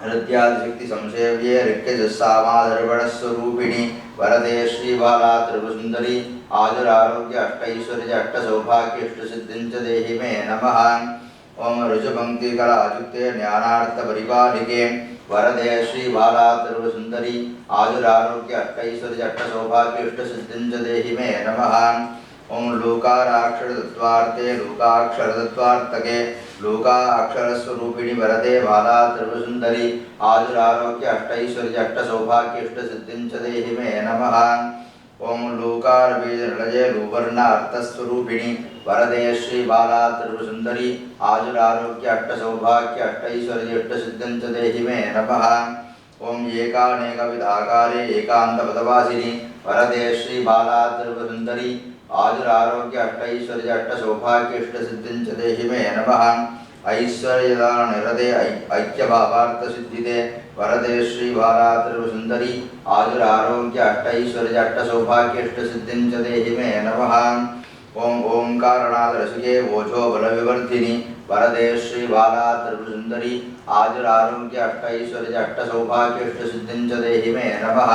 S1: हृद्यादिशक्ति संसेव्ये ऋक्यजस्सामादर्पणस्वरूपिणि वरदे श्रीबालात्रिपुरसुन्दरी आजुरारोग्य अष्टैश्वर्य अष्टसौभाग्य इष्टसिद्धिं च देहि मे नमः। ओम ऋजुपङ्क्तिकलायुक्ते ज्ञानार्थपरिपालिके वरदे श्री बाला त्रिपुरसुंदरी आयुरारोग्य अष्टैश्वर्य अष्टसौभाग्य इष्टसिद्धिं च देहि मे नमः। ओं लूकाराक्षरतत्त्वार्थे लूकाक्षरतत्त्वार्थके लूकाक्षरस्वरूपिणि वरदे बाला त्रिपुरसुंदरी आयुरारोग्य अष्टैश्वर्य अष्टसौभाग्य इष्टसिद्धिं च देहि मे नमः। ओं लूकारबीजनिलये लूवर्णार्थस्वरूपिणि वरदे श्री बाला त्रिपुरसुंदरी आयुरारोग्य अष्टसौभाग्य अष्टैश्वर्य इष्टसिद्धिं च देहि मे नमः। ओं एकानेकविधाकारे एकान्तपदवासिनि वरदे श्री बाला त्रिपुरसुंदरी आयुरारोग्य अष्टैश्वर्य अष्टसौभाग्य इष्टसिद्धिं च देहि मे नमः। ऐश्वर्यदाननिरते ऐक्यभावार्थसिद्धिते वरदे श्री बाला त्रिपुरसुंदरी आयुरारोग्य अष्टैश्वर्य अष्टसौभाग्य इष्टसिद्धिं च देहि मे नमः। ओं ओंकारनादरसिके वोचो बलविवर्धिनि वरदे श्री बाला त्रिपुरसुंदरी आयुरारोग्य अष्टैश्वर्य अष्टसौभाग्य इष्टसिद्धिं च देहि मे नमः।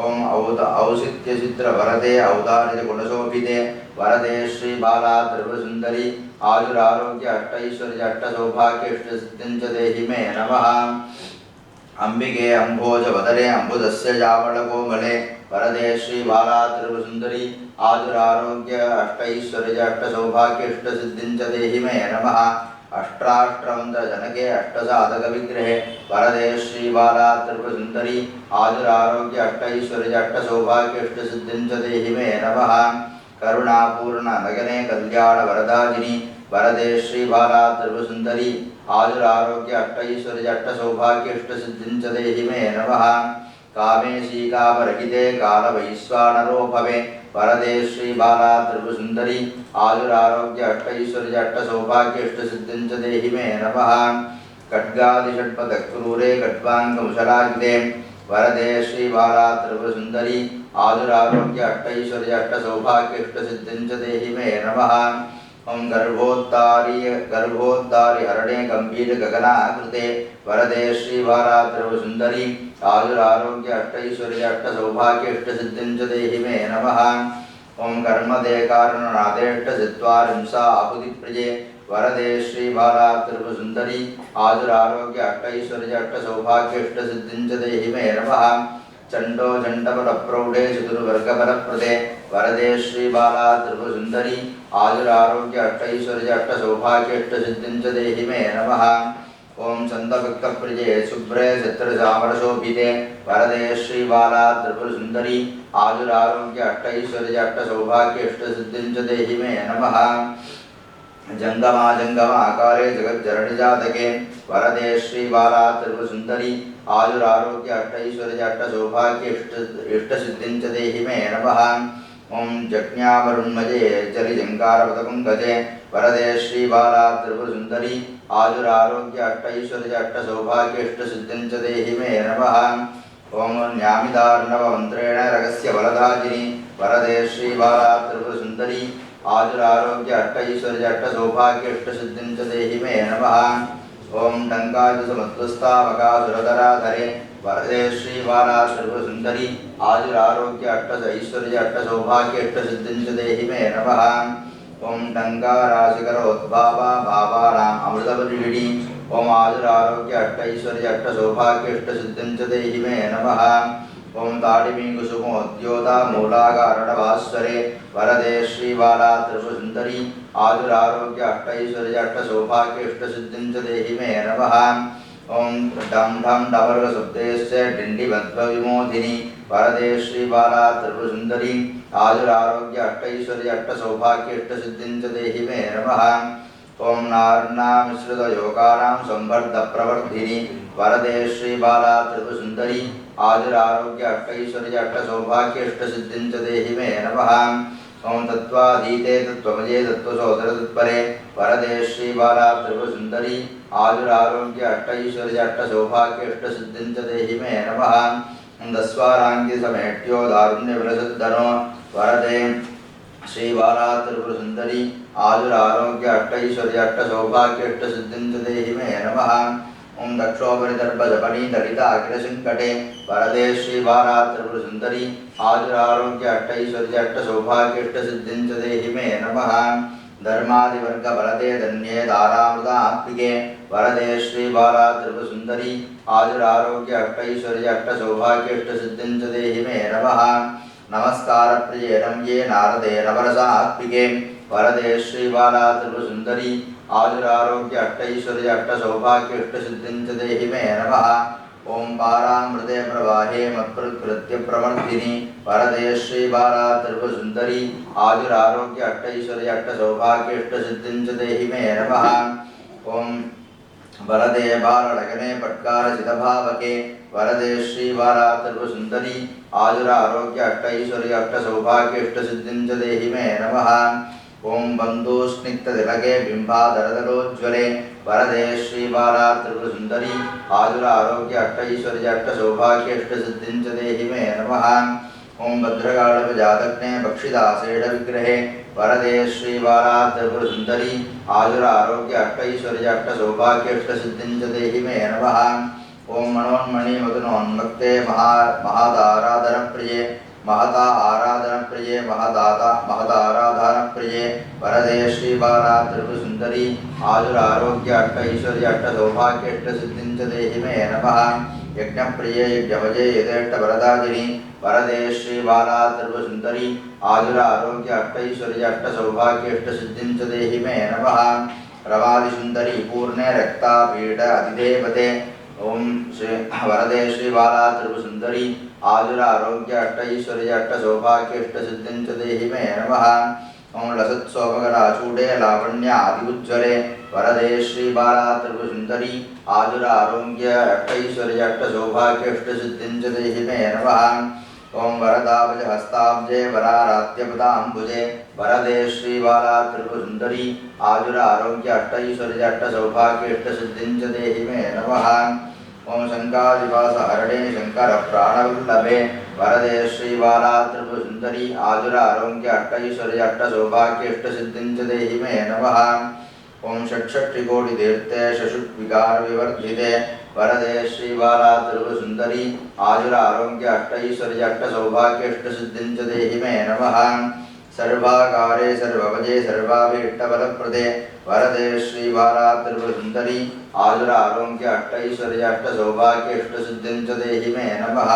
S1: ओं औसित्यचित्र वरदे औदार्य गुणशोभिते वरदे श्री बाला त्रिपुरसुंदरी आयुरारोग्य अष्टैश्वर्य अष्टसौभाग्य इष्टसिद्धिं च देहि मे नमः। अंबिके अंभोजवदने अंबुदस्य जावळकोमले वरदे श्री बाला त्रिपुरसुंदरी आयुरारोग्य अष्टैश्वर्य अष्टसौभाग्य इष्टसिद्धिं च देहि मे नमः। अष्टाष्टमन्त्रजनके अष्टसाधकविग्रहे वरदे श्री बाला त्रिपुरसुंदरी आयुरारोग्य अष्टैश्वर्य अष्टसौभाग्य इष्टसिद्धिं च देहि मे नमः। करुणापूर्ण नगने कल्याण वरदाजिनी वरदे श्री बाला त्रिपुरसुंदरी आयुरारोग्य अष्टैश्वर्य अष्टसौभाग्य इष्टसिद्धिं च देहि मे नमः। कामेशी कामरहिते कालवैश्वानरो भवे वरदे श्री बाला त्रिपुरसुंदरी आयुरारोग्य अष्टैश्वर्य अष्टसौभाग्य इष्टसिद्धिं च देहि मे नमः। खड्गादिषट्पदक्रूरे खड्वाङ्गमुशलायुधे वरदे श्री बाला त्रिपुरसुंदरी आयुरारोग्य अष्टैश्वर्य अष्टसौभाग्य इष्टसिद्धिं च देहि मे नमः। ओं गर्भोद्धारि हरणे गंभीर गगनाकृते वरदे श्री बाला त्रिपुरसुंदरी आयुरारोग्य अष्टैश्वर्य अष्टसौभाग्य इष्टसिद्धिं च देहि मे नमः। ओं कर्मदे कारणनादेष्टचत्वारिंशा आहुतिप्रिये वरदे श्री बाला त्रिपुरसुंदरी आयुरारोग्य अष्टैश्वर्य अष्टसौभाग्य इष्टसिद्धिं च देहि मे नमः। चंडो चंडबलप्रौढे चतुर्वर्गबलप्रदे वरदे श्री बाला त्रिपुरसुंदरी आयुरारोग्य अष्टैश्वर्य अष्टसौभाग्य इष्टसिद्धिं च देहि मे नमः। ओं चंदभक्तप्रिये शुभ्रे छत्रचामरशोभिते वरदे श्री बाला त्रिपुरसुंदरी आयुरारोग्य अष्टैश्वर्य अष्टसौभाग्य इष्टसिद्धिं च देहि मे नमः। जंगमाकारे जगज्जननी जातके वरदे श्री बाला त्रिपुरसुंदरी आयुरारोग्य अष्टैश्वर्य अष्टसौभाग्य इष्टसिद्धिं च देहि मे नमः। ओं जज्ञामरुन्मये जलिजंकारपदपङ्कजे वरदे श्री बाला त्रिपुरसुंदरी आयुरारोग्य अष्टैश्वर्य अष्टसौभाग्य इष्टसिद्धिं च देहि मे नमः। ओं न्यामिदार्णवमन्त्रेण रगस्य बलधाजिनी वरदे श्री बाला त्रिपुरसुंदरी आयुरारोग्य अष्टैश्वर्य अष्टसौभाग्य इष्टसिद्धिं च देहि मे नमः। ओं टङ्कायुधसमत्वस्तामकासुरधराधरे वरदे श्री बाला त्रिपुरसुंदरी आयुरारोग्य अष्टैश्वर्य अष्टसौभाग्य इष्टसिद्धिं च देहि मे नमः। ओं टङ्काराशिकरोद्भावा भावानाम् अमृतवर्षिणी ओं आयुरारोग्य अष्टैश्वर्य अष्टसौभाग्य इष्टसिद्धिं च देहि मे नमः। ओं ताडिमी कुसुमोद्योता मूलागारणभास्वरे वरदे श्री बाला त्रिपुरसुंदरी आयुरारोग्य अष्टैश्वर्य अष्टसौभाग्य इष्टसिद्धिं च देहि मे नमः। ओं डम ढम डमरुकशब्देश्च डिण्डिमध्वविमोदिनी वरदे श्री बाला त्रिपुरसुंदरी आयुरारोग्य अष्टैश्वर्य अष्टसौभाग्य इष्टसिद्धिं च देहि मे नमः। ओं नार्णामिश्रितयोगानां संवर्धप्रवर्धिनी वरदे श्री बाला त्रिपुरसुंदरी आयुरारोग्य अष्टैश्वर्य अष्टसौभाग्य इष्टसिद्धिं च देहि मे नमः। ओं तत्त्वाधीते तत्त्वमये तत्त्वसोदरतत्परे वरदे श्री बाला त्रिपुरसुंदरी आयुरारोग्य अष्टैश्वर्य अष्टसौभाग्य इष्टसिद्धिं च देहि मे नमः। दस्वाराङ्गी समेट्यो दारुण्यविलसद्धनो वरदे श्री बाला त्रिपुरसुंदरी आयुरारोग्य अष्टैश्वर्य अष्टसौभाग्य इष्टसिद्धिं च देहि मे नमः। ओं दक्षोपरिदर्भजपनी दलिता अखिलशङ्कटे वरदे श्री बाला त्रिपुरसुंदरी आयुरारोग्य अष्टैश्वर्य अष्टसौभाग्य इष्टसिद्धिं च देहि मे नमः। धर्मादिवर्ग वरदे धन्ये दारामृतात्मिके वरदे श्री बाला त्रिपुरसुंदरी आयुरारोग्य अष्टैश्वर्य अष्टसौभाग्य अष्टसिद्धिं च देहि मे नमः। नमस्कार प्रिये रम्ये नारदे नवरसात्मिके वरदे श्री बाला त्रिपुरसुंदरी आयुरारोग्य अष्टैश्वर्य अष्टसौभाग्य अष्टसिद्धिं च देहि मे नमः। ओम पारामृते प्रवाहे मत्प्रकृत्य प्रवर्तिनी वरदे श्री बाला त्रिपुरसुंदरी आयुरारोग्य अष्टैश्वर्य अष्टसौभाग्य अष्टसिद्धिं च देहि मे नमः। ओम वरदे बालगणे पट्कार चिदभावके वरदे श्री बाला त्रिपुरसुंदरी आयुरारोग्य अष्टैश्वर्य अष्टसौभाग्य अष्टसिद्धिं च देहि मे नमः। ओम बंधुस्निग्धतिलके बिंबाधरदलोज्ज्वले वरदे श्री बाला त्रिपुरसुंदरी आयुरारोग्य अष्टैश्वर्य अष्टसौभाग्य अष्टसिद्धिं च देहि मे नमः। ओम भद्रकालपजातज्ञे बक्षिदासेढ विग्रहे वरदे श्री बाला त्रिपुरसुंदरी आयुरारोग्य अष्टैश्वर्य अष्टसौभाग्य अष्टसिद्धिं च देहि मे नमः। ओम मनोन्मणि मदनोन्मत्ते महादाराधन प्रिये महता आराधन प्रिये महदाराधन प्रिये वरदे श्री बाला त्रिपुरसुंदरी आयुरारोग्य अष्टैश्वर्य अष्टसौभाग्य अष्टसिद्धिं च देहि मे नमः। यज्ञप्रिये यज्ञभजे यथेष्ट वरदाजिनी वरदे श्री बाला त्रिपुरसुंदरी आयुरारोग्य अष्टैश्वर्य अष्टसौभाग्य अष्टसिद्धिं च देहि मे नमः। रवादिसुंदरी पूर्णे रक्तापीठ अधिदेवते ओम श्री वरदे श्री बाला त्रिपुरसुंदरी आयुरारोग्य अष्टैश्वर्य अष्टसौभाग्य अष्टसिद्धिं च देहि मे नमः। ओम लसत्सोमगलाचूडे लावण्य आदिउज्ज्वले वरदे श्री बाला त्रिपुरसुंदरी आयुरारोग्य अष्टैश्वर्य अष्टसौभाग्य अष्टसिद्धिं च देहि मे नमः। ओम वरदाब्ज हस्ताब्जे वराराध्यपदाम्बुजे वरदे श्री बाला त्रिपुरसुंदरी आयुरारोग्य अष्टैश्वर्य अष्टसौभाग्य अष्टसिद्धिं च देहि मे नमः। ओम शंकादिवास हरणे शंकर प्राणवल्लभे वरदे श्री बाला त्रिपुरसुंदरी आयुरारोग्य अष्टैश्वर्य अष्टसौभाग्य अष्टसिद्धिं च देहि मे नमः। ओम षट्षट्टिकोटितीर्थे शशुद्विकार विवर्धिते वरदे श्री बाला त्रिपुरसुंदरी आयुरारोग्य अष्टैश्वर्य अष्टसौभाग्य अष्टसिद्धिं च देहि मे नमः। सर्वाकारे सर्वभजे सर्वाभीष्टफलप्रदे वरदे श्री बाला त्रिपुरसुंदरी आयुरारोग्य अष्टैश्वर्य अष्टसौभाग्य अष्टसिद्धिं च देहि मे नमः।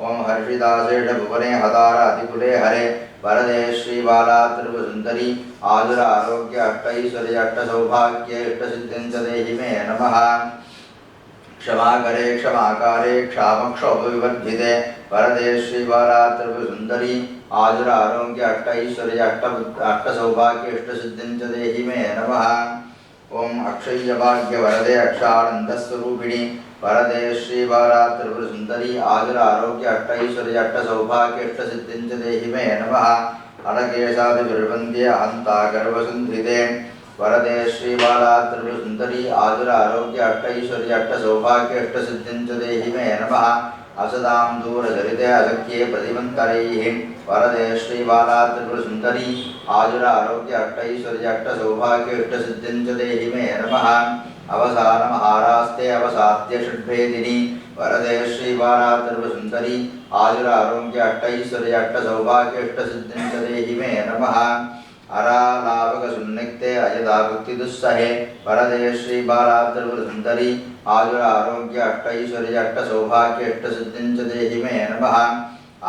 S1: ओम हर्षिदासेठ भुवने हतार अतिकुले हरे वरदे श्री बाला त्रिपुरसुंदरी आयुरारोग्य अष्टैश्वर्य अष्टसौभाग्य अष्टसिद्धिं च देहि मे नमः। क्षमाकरे क्षमाकारे क्षामक्षोभविवर्धिते वरदे श्री बाला त्रिपुरसुंदरी आयुरारोग्य अष्टैश्वर्य अष्टसौभाग्य अष्टसिद्धिं च देहि मे नमः। ओम अक्षय्यभाग्य वरदे अक्षानन्दस्वरूपिणी वरदे श्री बाला त्रिपुरसुंदरी आयुरारोग्य अष्टैश्वर्य अष्टसौभाग्य अष्टसिद्धिं च देहि मे नमः। अनकेशादिविर्वन्द्ये अहन्ता गर्भसन्धिते वरदे श्री बाला त्रिपुरसुंदरी आयुरारोग्य अष्टैश्वर्य अष्टसौभाग्य अष्टसिद्धिं च देहि मे नमः। असदां दूरचरिते अशक्ये प्रतिमन्तरैः वरदे श्री बाला त्रिपुरसुंदरी आयुरारोग्य अष्टैश्वर्य अष्टसौभाग्य अष्टसिद्धिं च देहि मे नमः। अवसानमहारास्ते अवसाद्य षड्भेदिनी वरदे श्री बाला त्रिपुरसुंदरी आयुरारोग्य अष्टैश्वर्य अष्टसौभाग्य अष्टसिद्धिं च देहि मे नमः। अरालाभकसुन्निक्ते अयदाभुक्तिदुस्सहे वरदे श्री बाला त्रिपुरसुंदरी आयुरारोग्य अष्टैश्वर्य अष्टसौभाग्य अष्टसिद्धिं च देहि मे नमः।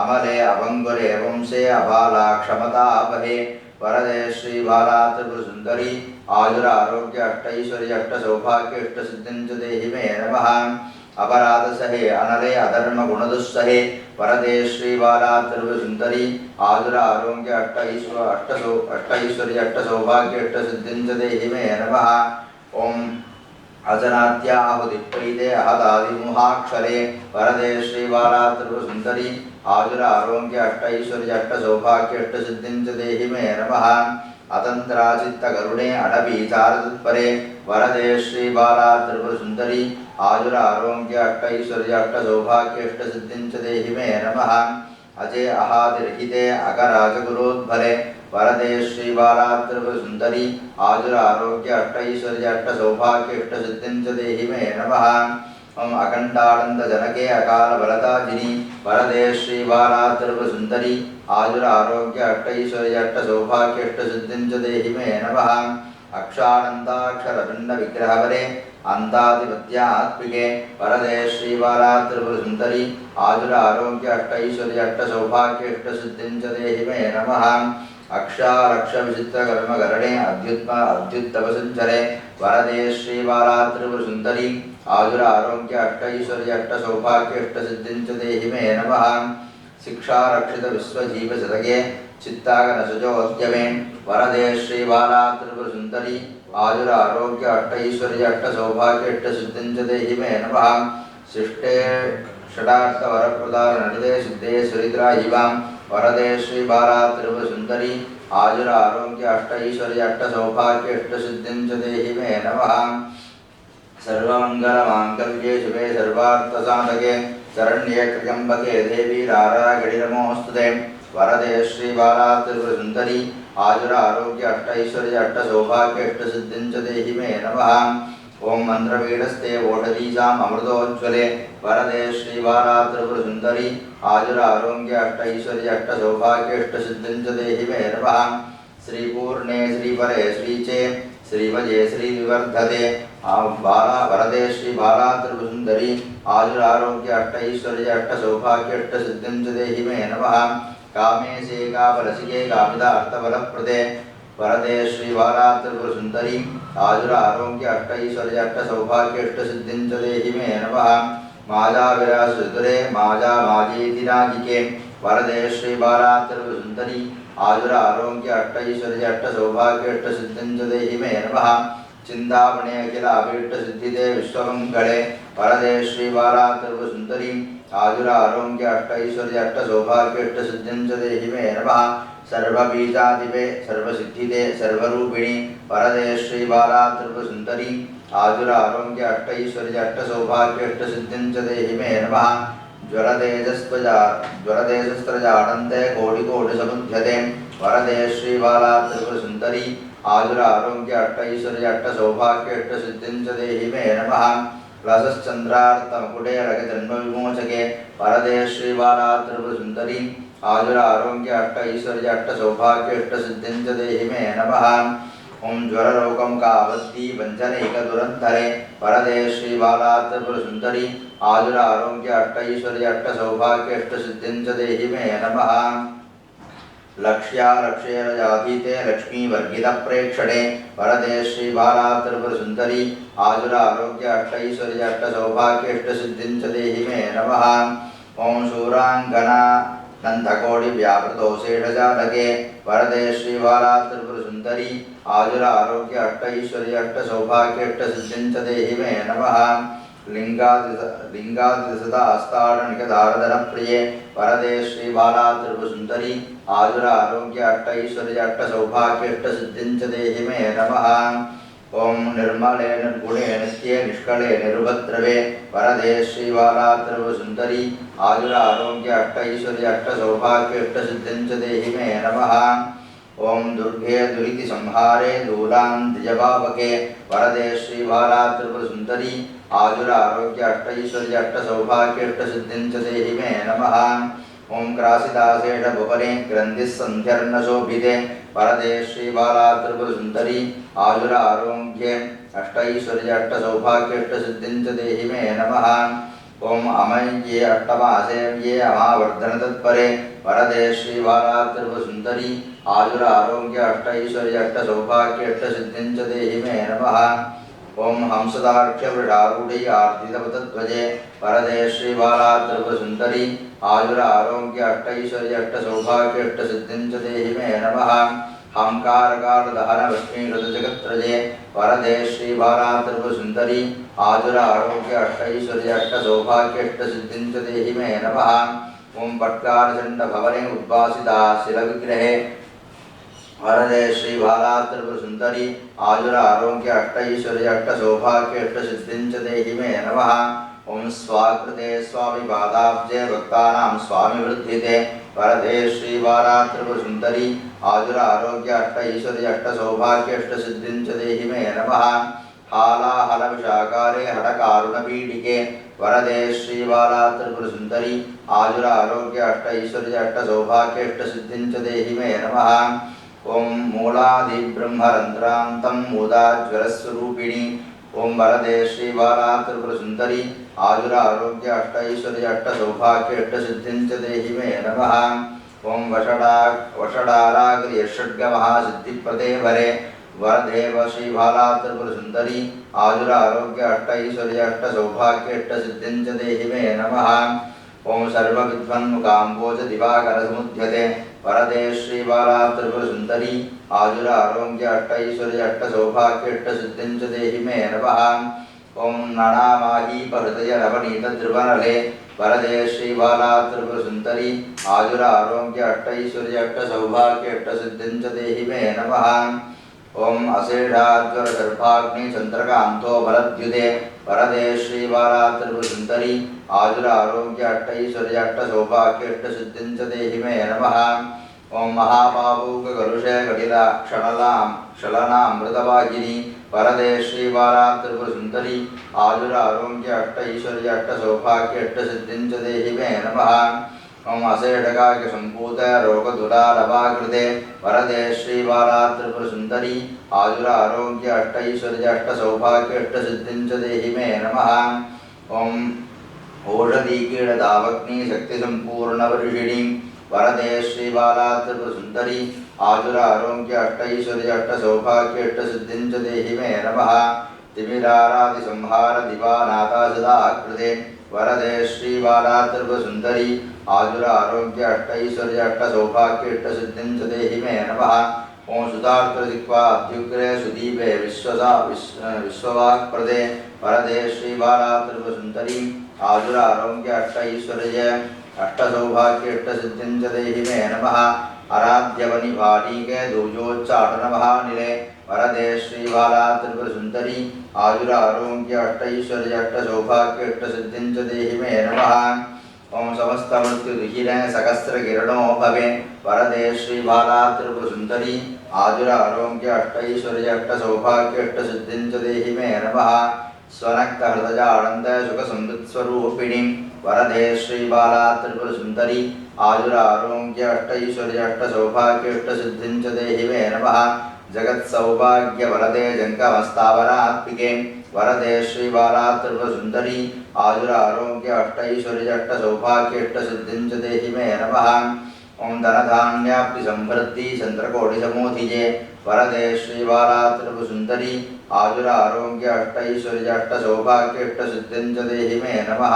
S1: अमले अभंगुरे वंशे अबाला क्षमतापहे वरदे श्री बाला त्रिपुरसुंदरी आयुरारोग्य अष्टैश्वर्य अष्टसौभाग्य अष्टसिद्धिं च देहि मे नमः। अपराधसहे अनले अधर्म गुणदुस्सहे वरदे श्री बाला त्रिपुरसुंदरी आयुरारोग्य अष्टैश्वर्य अष्टसौभाग्य अष्टसिद्धिं च देहि मे नमः। ओम अजनात्याहुदिप्रीते अहदादिमुहाक्षरे वरदे श्री बाला त्रिपुरसुंदरी आयुरारोग्य अष्टैश्वर्य अष्टसौभाग्य अष्टसिद्धिं च देहि मे नमः। अतंत्राचित्तगरुणे अडबीचारतत्परे वरदे श्री बाला त्रिपुरसुंदरी आयुरारोग्य अष्टैश्वर्य अष्टसौभाग्य अष्टसिद्धिं च देहि मे नमः। अजय अहादिरहिते अकराजगुरोद्भरे वरदे श्री बाला त्रिपुरसुंदरी आयुरारोग्य अष्टैश्वर्य अष्टसौभाग्य अष्टसिद्धिं च देहि मे नमः। ओम अखंडानंद जनके अकाल बलताजिनी वरदे श्री बाला त्रिपुर सुंदरी आयुर आरोग्य अष्टैश्वर्य अष्ट सौभाग्य अष्ट सिद्धिं च देहि मे नमः। अक्षानंदाक्षर भिन्न विग्रहवरे अंतादिपत्यात्मिके वरदे श्री बाला त्रिपुर सुंदरी आयुर आरोग्य अष्टैश्वर्य अष्ट सौभाग्य अष्ट सिद्धिं च देहि मे नमः। अक्षारक्ष विचित्र कर्म करणे अद्युत्तम संचरे वरदे श्री बाला त्रिपुर सुंदरी आयुर आरोग्य अष्टैश्वर्य अष्ट सौभाग्य अष्ट सिद्धिं च देहि मे नमः। शिक्षा रक्षित विश्वजीव शतके चित्तागन सुजोद्यमे वरदे श्री बाला त्रिपुर सुंदरी आयुर आरोग्य अष्टैश्वर्य अष्ट सौभाग्य अष्ट सिद्धिं च देहि मे नमः। शिष्टे षडार्थ वरप्रदान नृदे सिद्धे सुरिद्रा हिवां वरदे श्री बाला त्रिपुर सुंदरी आयुर आरोग्य अष्टैश्वर्य अष्ट सौभाग्य अष्ट सिद्धिं च देहि मे नमः। सर्वमंगलमांगल्ये शिवे सर्वार्थसाधके शरण्ये त्र्यंबके देवी नारायणी नमोस्तुते वरदे श्री बाला त्रिपुर सुंदरी आयुर आरोग्य अष्टैश्वर्य अष्ट सौभाग्य अष्ट सिद्धिं च देहि मे नमः। ओम मंत्रपीठस्थे ओषधीशाम् अमृतोज्ज्वले वरदे श्री बाला त्रिपुर सुंदरी आयुर आरोग्य अष्टैश्वर्य अष्ट सौभाग्य अष्ट सिद्धिं च देहि मे नमः। श्री पूर्णे श्री परे श्री चे श्रीमजे श्री विवर्धते बाला वरदे श्री बाला त्रिपुर सुंदरी आयुर आरोग्य अष्टैश्वर्य अष्ट सौभाग्य अष्ट सिद्धिं च देहि मे नमः। कामे से कामरसिके कामिता अर्थफलप्रदे वरदे श्री बाला त्रिपुर सुंदरी आयुर आरोग्य अष्टैश्वर्य अष्ट सौभाग्य अष्ट सिद्धिं च देहि मे नमः। माजा विराज सुदुरे माजा माजेति नागिके वरदे श्री बाला त्रिपुर सुंदरी आयुर आरोग्य अष्टैश्वर्य अष्ट सौभाग्य अष्ट सिद्धिं च देहि मे नमः। चिंतामणे अखिल अभीष्ट सिद्धिदे विश्वमंगले वरदे श्री बाला त्रिपुर सुंदरी आयुर आरोग्य अष्टैश्वर्य अष्ट सौभाग्य अष्ट सिद्धिं च देहि मे नमः। सर्वबीजाधिपे सर्वसिद्धिदे सर्वरूपिणी वरदे श्री बाला त्रिपुर सुंदरी आयुर आरोग्य अष्टैश्वर्य अष्ट सौभाग्य अष्ट सिद्धिं च देहि मे नमः। ज्वरदेशस्त्रजानन्ते कोटि समुद्यते वरदे श्री बाला त्रिपुर सुंदरी आयुर आरोग्य अष्टैश्वर्य अष्ट सौभाग्य अष्ट सिद्धिं च देहि मे नमः। लसश्चंद्रार्तमकुटे रगजन्म विमोचके वरदे श्री बाला त्रिपुर सुंदरी आयुर आरोग्य अष्टैश्वर्य अष्ट सौभाग्य अष्ट सिद्धिं च देहि मे नमः। ओम ज्वररोगम कावत्ति वंचनैक दुरंधरे वरदे श्री बाला त्रिपुर सुंदरी आयुर आरोग्य अष्टैश्वर्य अष्ट सौभाग्य अष्ट सिद्धिं च देहि मे नमः। लक्ष्यालक्ष्यरजाधीते लक्ष्मी वर्गित प्रेक्षणे वरदे श्री बाला त्रिपुर सुंदरी आयुर आरोग्य अष्टैश्वर्य अष्ट सौभाग्य अष्ट सिद्धिं च देहि मे नमः। ओम शूरांगना नंदकोटि व्यापृतो शेषजातके वरदे श्री बाला त्रिपुर सुंदरी आयुर आरोग्य अष्टैश्वर्य अष्ट सौभाग्य अष्ट सिद्धिं च देहि मे नमः। लिंगादिसदा अस्ताडनिकदारधन प्रिये वरदे श्री बाला त्रिपुर सुंदरी आयुर आरोग्य अष्टैश्वर्य अष्ट सौभाग्य अष्ट सिद्धिं च देहि मे नमः। ओम निर्मले निर्गुणे नित्ये निष्कले निरुपद्रवे वरदे श्री बाला त्रिपुर सुंदरी आयुर आरोग्य अष्टैश्वर्य अष्ट सौभाग्य अष्ट सिद्धिं च देहि मे नमः। ओम दुर्गे दुरिति संहारे दूलान्तिजपावके वरदे श्री बाला त्रिपुर सुंदरी आयुर आरोग्य अष्टैश्वर्य अष्ट सौभाग्य अष्ट सिद्धिं च देहि मे नमः। ओम क्रासिदासेष भुवने ग्रंथि संध्यर्न शोभिते वरदे श्री बाला त्रिपुर सुंदरी आयुर आरोग्य अष्टैश्वर्य अष्ट सौभाग्य अष्ट सिद्धिं च देहि मे नमः। ओम अमये अष्टमासेव्ये अमावर्धन तत्परे वरदे श्री बाला त्रिपुर सुंदरी आयुर आरोग्य अष्टैश्वर्य अष्ट सौभाग्य अष्ट सिद्धिं च देहि मे नमः। ओम हंसदार्क्ष्य वृषारूढ़ी आर्थितपतध्वजे वरदे श्री बाला त्रिपुर सुंदरी आयुर आरोग्य अष्टैश्वर्य अष्ट सौभाग्य अष्ट सिद्धिं च देहि मे नमः। हंकारकाल दहन भस्मीकृत जगत्रजे वरदे श्री बाला त्रिपुर सुंदरी आयुर आरोग्य अष्टैश्वर्य अष्ट सौभाग्य अष्ट सिद्धिं च देहि मे नमः। ओम पट्कारचंड भवने उद्वासिता शिल विग्रहे वरदे श्री बाला त्रिपुर सुंदरी आयुर आरोग्य अष्टैश्वर्य अष्ट सौभाग्य अष्ट सिद्धिं च देहि मे नमः। ओम स्वाकृते स्वामी पादाब्जे भक्तानां स्वामी वृद्धिते वरदे श्री बाला त्रिपुर सुंदरी आयुर आरोग्य अष्टैश्वर्य अष्ट सौभाग्य अष्ट सिद्धिं च देहि मे नमः। हालाहलविशाकारे हठकारुणपीडिके वरदे श्रीबाला त्रिपुरसुन्दरी आयुरारोग्य अष्टैश्वर्य अष्टसौभाग्य अष्टसिद्धिं च देहि मे नमः। ओं मूलादिब्रह्मरन्ध्रान्तं मूलाज्वलस्वरूपिणी ओं वरदे श्रीबाला त्रिपुरसुन्दरी आयुरारोग्य अष्टैश्वर्य अष्टसौभाग्य अष्टसिद्धिं च देहि मे नमः। ओं वषडाराग्र्य षड्गमहासिद्धिप्रदे वरे वरदेव श्रीबाला त्रिपुरसुन्दरी आयुरारोग्य अष्टैश्वर्य अष्टसौभाग्य अष्टसिद्धिं च देहि मे नमः। ओं सर्वविद्वन्मुखाम्बोज दिवाकरसमुद्यते वरदे श्रीबाला त्रिपुरसुन्दरी आयुरारोग्य अष्टैश्वर्य अष्टसौभाग्य अष्टसिद्धिं च देहि मे नमः। ओं नणामाहीपहृदय नवनीतद्रुवनले वरदे श्रीबाला त्रिपुरसुन्दरी आयुरारोग्य अष्टैश्वर्य अष्टसौभाग्य अष्टसिद्धिं च देहि मे नमः। ओं अशेषाज्वरसर्पाग्नि चन्द्रकान्तो बलद्युते वरदे श्रीबाला त्रिपुरसुन्दरी आयुरारोग्य अष्टैश्वर्य अष्टसौभाग्य अष्टसिद्धिं च देहि मे नमः। ओं महाबाहूककलुषे कटिला क्षलनामृतवाहिनी वरदे श्रीबाला त्रिपुरसुन्दरी आयुरारोग्य अष्टैश्वर्य अष्टसौभाग्य अष्टसिद्धिं च देहि मे नमः। ओं अशेषकाग्यसम्भूत रोगदुरालभाकृते वरदे श्रीबाला त्रिपुरसुन्दरी आयुरारोग्य अष्टैश्वर्य अष्टसौभाग्य अष्टसिद्धिं च देहि मे नमः। ओं ओषधीकीटदावग्नि शक्तिसम्पूर्णवर्षिणी वरदे श्रीबाला त्रिपुरसुन्दरी आयुरारोग्य अष्टैश्वर्य अष्टसौभाग्य अष्टसिद्धिं च देहि मे नमः। तिमिरारादिसंहार दिवानाथासदाकृते वरदे श्रीबाला त्रिपुरसुन्दरी आयुरारोग्य अष्टैश्वर्य अष्टसौभाग्य अष्टसिद्धिं च देहि मे नमः। ओं सुधार्तृदिक्वा अध्युग्रे सुदीपे विश्ववाक्प्रदे वरदे श्रीबाला त्रिपुरसुन्दरी आयुरारोग्य अष्टैश्वर्य अष्टसौभाग्य अष्टसिद्धिं च देहि मे नमः। आराध्यवनिभाटीके दूजोच्चाटनमहानिले वरदे श्रीबाला त्रिपुरसुन्दरी आयुरारोग्य अष्टैश्वर्य अष्टसौभाग्य अष्टसिद्धिं च देहि मे नमः। ओं समस्तमृत्युदुहिने सहस्रकिरणो भवे वरदे श्रीबाला त्रिपुरसुन्दरी आयुरारोग्य अष्टैश्वर्य अष्टसौभाग्य अष्टसिद्धिं च देहि मे नमः। स्वनक्तहृदयानन्द सुखसंवित्स्वरूपिणी वरदे श्रीबाला त्रिपुरसुन्दरी आयुरारोग्य अष्टैश्वर्य अष्टसौभाग्य अष्टसिद्धिं च देहि मे नमः। जगत्सौभाग्य वरदे जङ्गमस्तावरात्मिके वरदे श्रीबाला त्रिपुरसुन्दरी आयुरारोग्य अष्टैश्वर्य अष्टसौभाग्य अष्टसिद्धिं च देहि मे नमः। ओं धनधान्याप्तिसंवृद्धि चन्द्रकोटिसमोधिजे वरदे श्रीबाला त्रिपुरसुन्दरी आयुरारोग्य अष्टैश्वर्य अष्टसौभाग्य अष्टसिद्धिं च देहि मे नमः।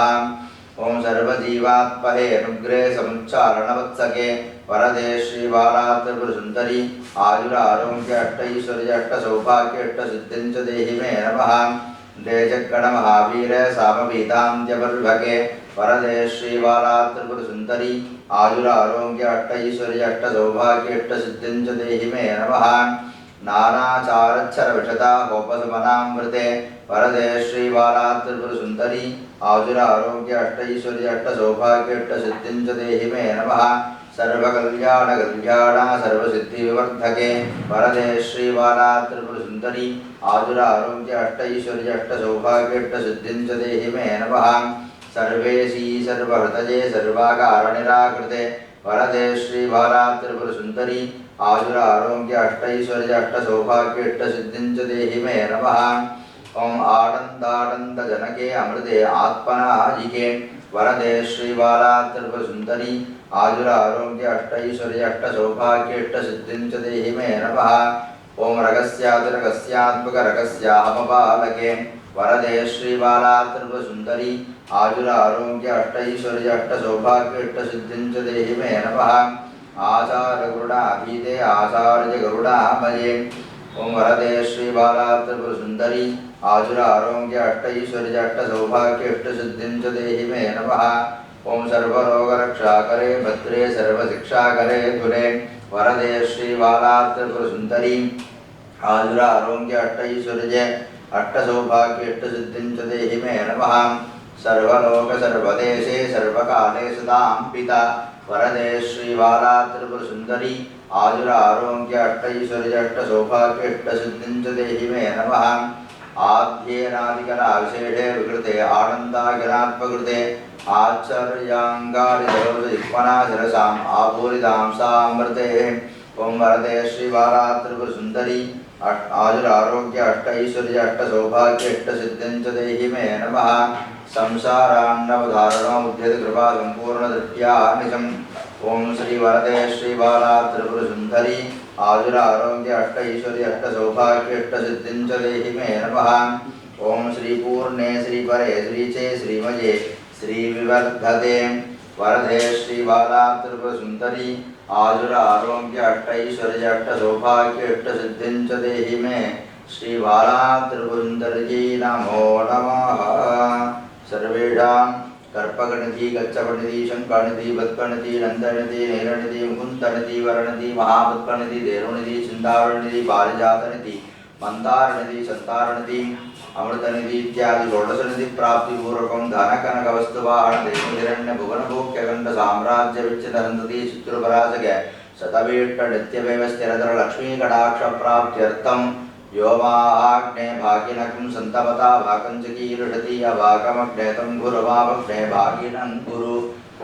S1: ओं सर्वजीवात्महे अनुग्रे समुच्चारणवत्सके वरदे श्रीबाला त्रिपुरसुन्दरी आयुरारोग्य अष्टैश्वर्य अष्टसौभाग्य अष्टसिद्धिं च देहि मे नमः। देजगणमहावीर सामवेदान्त्यवर्भके वरदे श्रीबाला त्रिपुरसुन्दरी आयुरारोग्य अष्टैश्वर्य अष्टसौभाग्य अष्टसिद्धिं च देहि मे नमः। नानाचारच्छरविशदा गोपसमनामृते वरदे श्रीबाला त्रिपुरसुन्दरी आयुरारोग्य अष्टैश्वर्य अष्टसौभाग्य अष्टसिद्धिं च देहि मे नमः। सर्वकल्याणकल्याण सर्वसिद्धिविवर्धके वरदे श्रीबाला त्रिपुरसुन्दरी आयुरारोग्य अष्टैश्वर्य अष्टसौभाग्य अष्टसिद्धिं च देहि मे नमः। सर्वेशी सर्वहृदये सर्वाकारनिराकृते वरदे श्रीबाला त्रिपुरसुन्दरी आयुरारोग्य अष्टैश्वर्य अष्टसौभाग्य अष्टसिद्धिं च देहि मे नमः। ओं आनन्दानन्दजनके अमृते आत्मनायिके वरदे श्रीबाला त्रिपुरसुन्दरी आयुरारोग्य अष्टैश्वर्य अष्टसौभाग्य अष्टसिद्धिं च देहि मे नमः। ओं रगस्यातिरगस्यात्मकरगस्याहमबालके वरदे श्रीबाला त्रिपुरसुन्दरी आयुरारोग्य अष्टैश्वर्य अष्टसौभाग्य अष्टसिद्धिं च देहि मे नमः। आचार्यगरुडाभीते आचार्यगरुडामये ओं वरदे श्रीबाला त्रिपुरसुन्दरी आयुरारोग्य अष्टैश्वर्य अष्टसौभाग्य अष्टसिद्धिं च देहि मे नमः। ओं सर्वरोगरक्षाकरे भद्रे सर्वशिक्षाकरे धुरे वरदे श्रीबाला त्रिपुरसुन्दरी आयुरारोग्य अष्टैश्वर्य अष्टसौभाग्य अष्टसिद्धिं च देहि मे नमः। सर्वलोक सर्वदेशे सर्वकाले सदां पिता वरदे श्रीबाला त्रिपुरसुन्दरी आयुरारोग्य अष्टैश्वर्य अष्टसौभाग्य अष्टसिद्धिं च देहि मे नमः। आद्येनादिकला विशेषे विकृते आनन्दागनात्मकृते आचर्यांगारिधरोजदिक्पनाशिरसाम् आपूरितां सामृते ओं वरदे श्रीबाला त्रिपुरसुन्दरी आयुरारोग्य अष्टैश्वर्य अष्टसौभाग्य अष्टसिद्धिं च देहि मे नमः संसारान्नवधारणोद्यत कृपा सम्पूर्णदृष्ट्या निशम् ओं श्री वरदे श्रीबाला त्रिपुरसुन्दरी आयुरारोग्य अष्टैश्वर्य अष्टसौभाग्य अष्टसिद्धिं च देहि मे नमः ओं श्री पूर्णे श्री परे श्री चे श्रीमये श्री विवर्धते वरदे श्रीबाला त्रिपुरसुन्दरी आयुरारोग्य अष्टैश्वर्य अष्टसौभाग्य अष्टसिद्धिं च देहि मे श्रीबाला त्रिपुरसुन्दरी नमो नमः सर्वेषां कर्पगणति गच्छपणति शङ्कणति बत्कणति नन्दनति नीलनति मुकुन्दनति वरणति महाबत्कणति देरुणति चिन्तावरणति पारिजातनति मन्दारणति सन्तारणति अमृतनिधि इत्यादि षोडशनिधि प्राप्तिपूर्वकं धनकनकवस्तुवाहनदेशनिरण्यभुवनभोग्यगण्डसाम्राज्यविच्चितसन्तति चित्रुपराजक शतवीष्टनित्यमेव स्थिरधरलक्ष्मीकटाक्षप्राप्त्यर्थं व्योमाग्ने भागिनकं सन्तपता भागं च कीर्षति अभागमग्ने तं गुरुवामग्ने भागिनं गुरु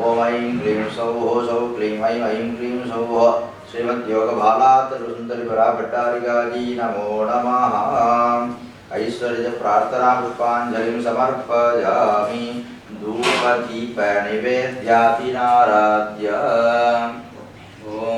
S1: ॐ ऐं क्लीं सौः सौ क्लीं ऐं क्लीं सौः श्रीमद्योगबाला त्रिपुरसुन्दरीपरा भट्टारिकाजी नमो नमः ऐश्वर्य प्रार्थना पुष्पाञ्जलिं समर्पयामि धूपदीप निवेद्यातिनाराध्य ॐ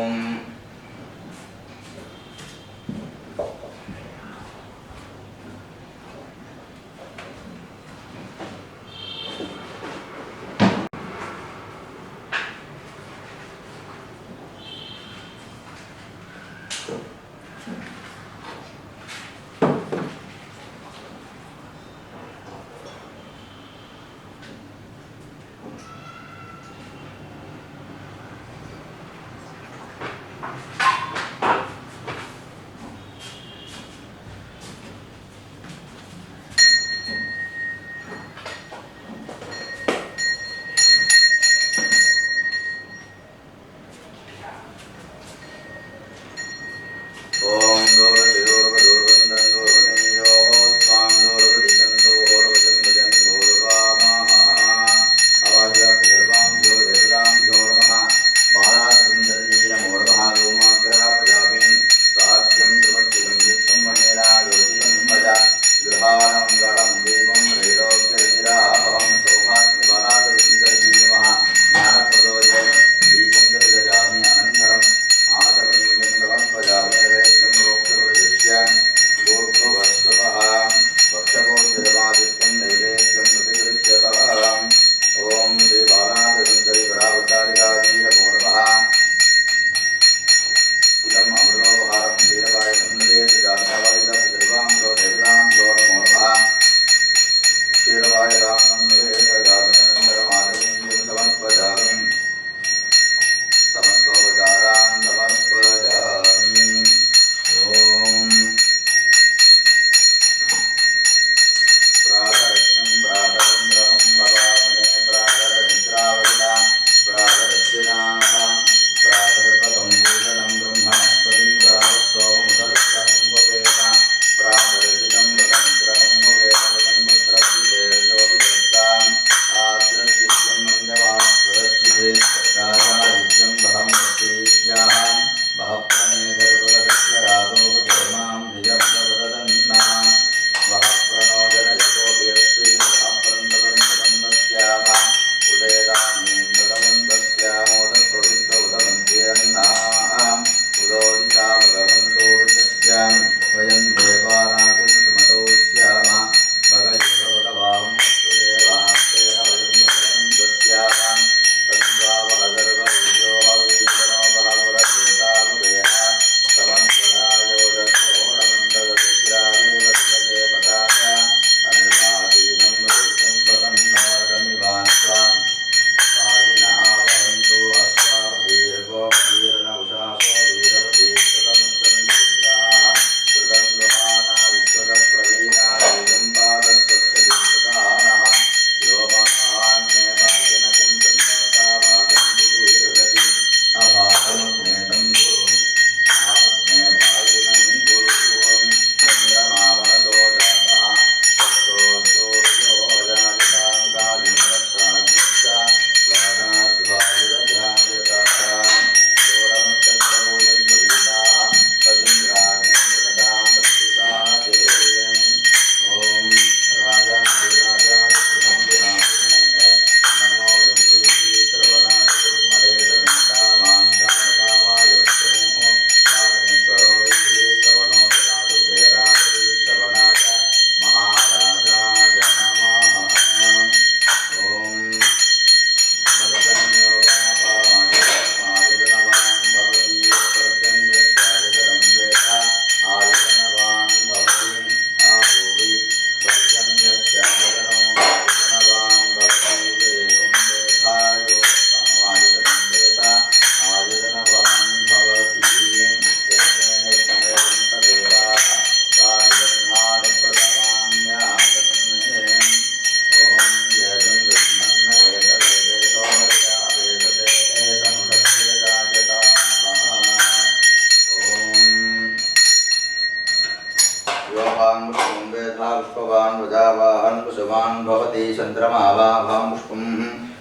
S1: यथा पुष्पवान् प्रजावाहन् कुसुमान् भवति चन्द्रमावाभां पुष्पम्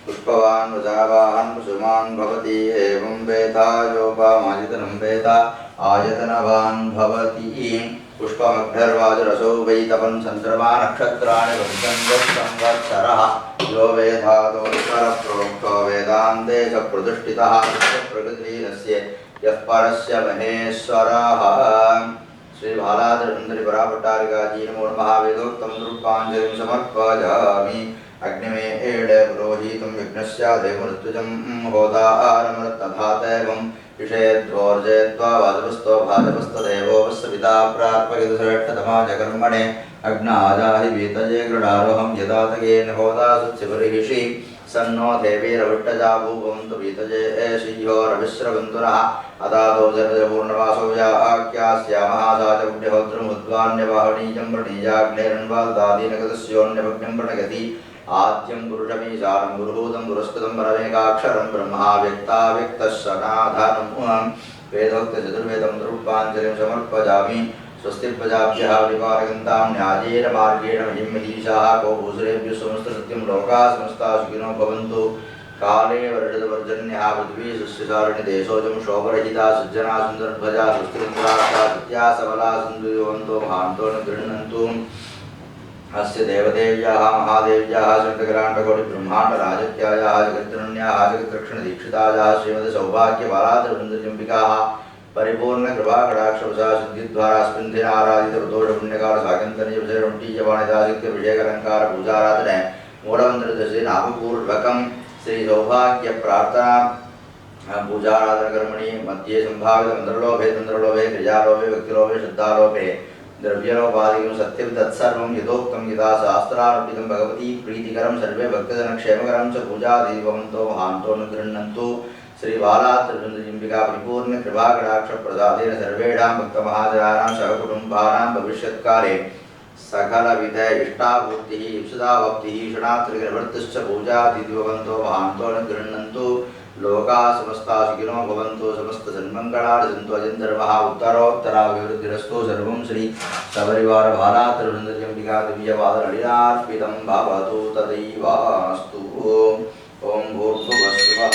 S1: पुष्पवान् प्रजावाहन् कुसुमान् भवति एवं वेदा योपामायतनं वेदा आयतनवान् भवति पुष्पमग्निर्वाजुरसो वै तपन् चन्द्रमा नक्षत्राणि संवत्सरः यो वेदादोत्तरप्रोक्तो वेदान्ते च प्रतिष्ठितः प्रकृतिरस्य यः परस्य महेश्वरः। श्री भालाधरसुन्दरी पराभट्टारिकाजी नमो नमः। वेदोक्तं द्रुपाञ्जलिं समर्पयामि। अग्निमेढे पुरोहितं यज्ञस्यादेवऋत्विजं होतारमृतधातैवं विषयध्वोर्जयत्वा वाजपस्तो भाजपस्तदेवो वस्सविता प्रार्पयितश्रेष्ठतमाजकर्मणे अग्नाजाहि वीतये गृणारोहं यदातकेन होता सुत्सिबर्हिषि सन्नो देवीरविट्टजा भूभवन्तु वीतये श्रीयोरविश्रवन्तुनः अदादौ जनजपूर्णवासो याख्यास्यामः साचमुग्निहोत्रमुद्वान्यवाहनीयं प्रणीयाग्नेरन्वादादीनगतस्योन्यभग्नं प्रणगति आद्यं पुरुषमीशानं गुरुभूतं पुरस्कृतं परमेकाक्षरं ब्रह्मा व्यक्ताव्यक्तस्सनाधानं वेदोक्तचतुर्वेदं द्रुपाञ्जलिं समर्पयामि। स्वस्ति प्रजाभ्यः परिपालयन्तां न्यायेन मार्गेण महीं महीषाः को भूसुरेभ्यः समस्तसत्यं लोकाः समस्ताः सुखिनो भवन्तु। काले वर्षदवर्जन्यः पृथ्वी सस्यसारिणी देशोऽयं शोभरहिता सज्जना सुन्दरध्वजा सुस्त्रिन्द्राक्षा सत्या सबला सन्दुयवन्तो महान्तो न गृह्णन्तु। अस्य देवदेव्याः महादेव्याः शङ्कराण्डकोटिब्रह्माण्डराजत्यायाः जगद्जनन्याः जगद्रक्षणदीक्षितायाः श्रीमद्सौभाग्यबालाधरसुन्दरीम्बिकाः परिपूर्णकृपाकटाक्षवशा सिद्धिद्वारा स्पन्दिना आराधितप्रदोषपुण्यकाल साकन्तनीयविषयरुण्टीयवाणिदासिक्यविषयकलङ्कार मूलमन्त्रदशे नामपूर्वकं श्रीसौभाग्यप्रार्थना पूजाराधनकर्मणि मध्ये सम्भावितमन्त्रलोभे तन्त्रलोभे क्रियालोभे भक्तिलोभे श्रद्धालोभे द्रव्यलोपादिकं सत्यं तत्सर्वं यथोक्तं यथा शास्त्रानुष्ठितं भगवती प्रीतिकरं सर्वे भक्तजनक्षेमकरं च पूजादि भवन्तो महान्तो न गृह्णन्तु। श्री बालात्रिपुरसुन्दरीम्बिका परिपूर्ण कृपाकटाक्ष प्रसादेन सर्वेषां भक्तमहाजनानां सहकुटुम्बानां भविष्यत्काले सकलविध इष्टापूर्तिः इप्सितावप्तिः षणात्रिनिवृत्तिश्च पूजादिभवन्तो महान्तो न गृह्णन्तु। लोकाः समस्ताः सुखिनो भवन्तु समस्तसन्मङ्गलानि सन्तु अजन्तर्मः उत्तरोत्तराभिवृद्धिरस्तु। सर्वं श्री सपरिवार बालात्रिपुरसुन्दरीम्बिका दिव्यपादनलिनार्पितं भवतु तदैवास्तु। ॐ भूर्भुवस्सुवः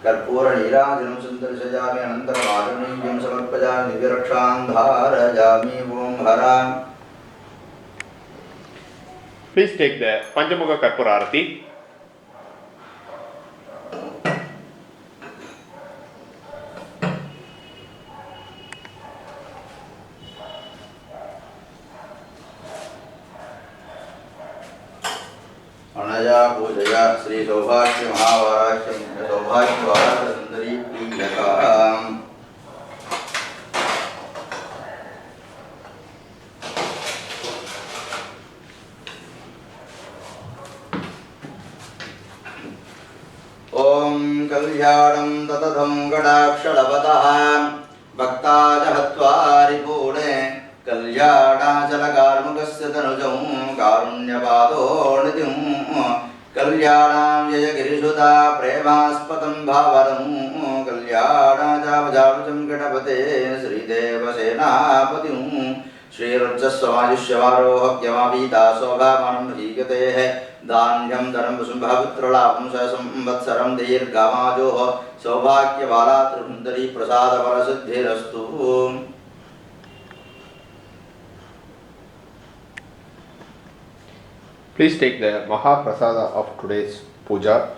S1: कर्पूरनीराजनं सन्दर्शयामि अनन्तरमादनीयं समर्पयामि दिव्यरक्षां धारयामि। ओं हरां।
S2: Please take the Panchamuga Karpura Arati.
S1: अनया पूजया श्री सौभाग्य महावाराख्यं सौभाग्यवारासुन्दरी प्रीयताम्। ॐ कल्याणं ततधं कटाक्षलवतः भक्ताज हत्वारिपूणे कल्याणाचलकार्मुकस्य तनुजं कारुण्यपादो नितिं कल्याणां यजगिरिसुता प्रेमास्पदं भावनं कल्याणाचापजापचं गणपते श्रीदेवसेनापतिं श्रीरुद्रस्वमायुष्यमारोहक्यमावीता शोभामानं हीयतेः धान्यं धनं वसुम्भपुत्रलाभं संवत्सरं दीर्घमायोः सौभाग्यबालात्रिपुरसुन्दरी प्रसादफलसिद्धिरस्तु।
S2: Please take the Mahaprasada of today's puja,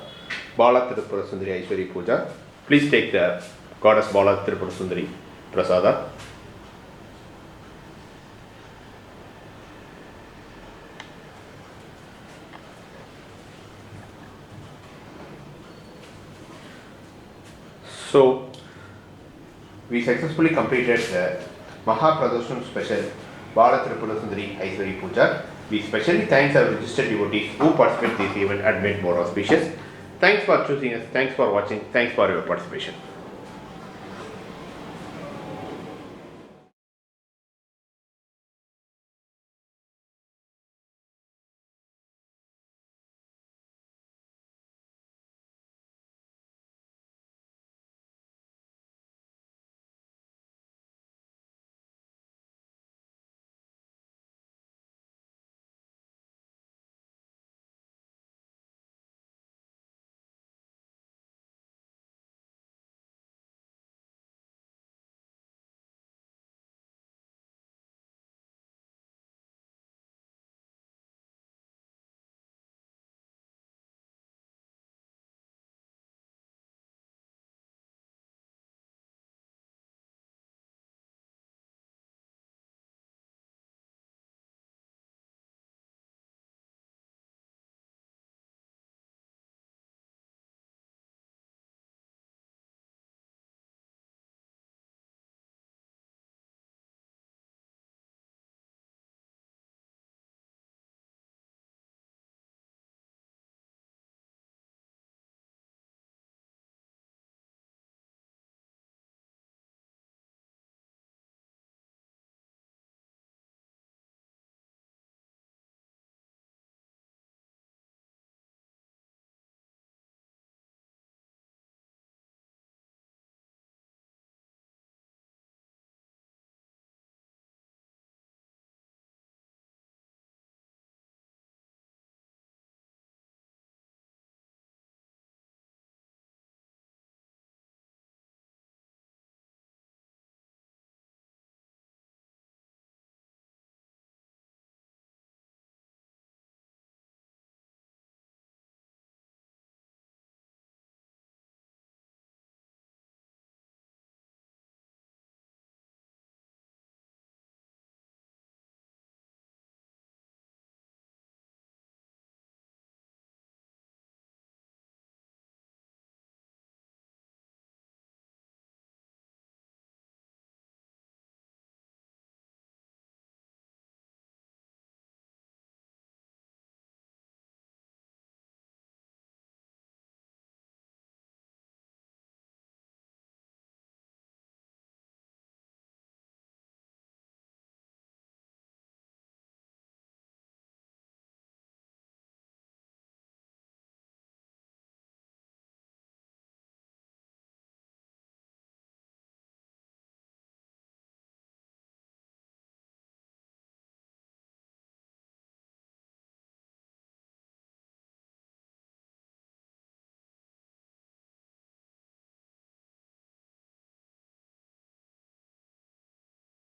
S2: Bala Tirupura Sundari Aishwari Puja. Please take the Goddess Bala Tirupura Sundari Prasada. So, we successfully completed the Mahapradosham special Bala Tirupura Sundari Aishwari Puja. We specially thank our registered devotees who participate in this event and made more auspicious. Thanks for choosing us, thanks for watching, thanks for your participation.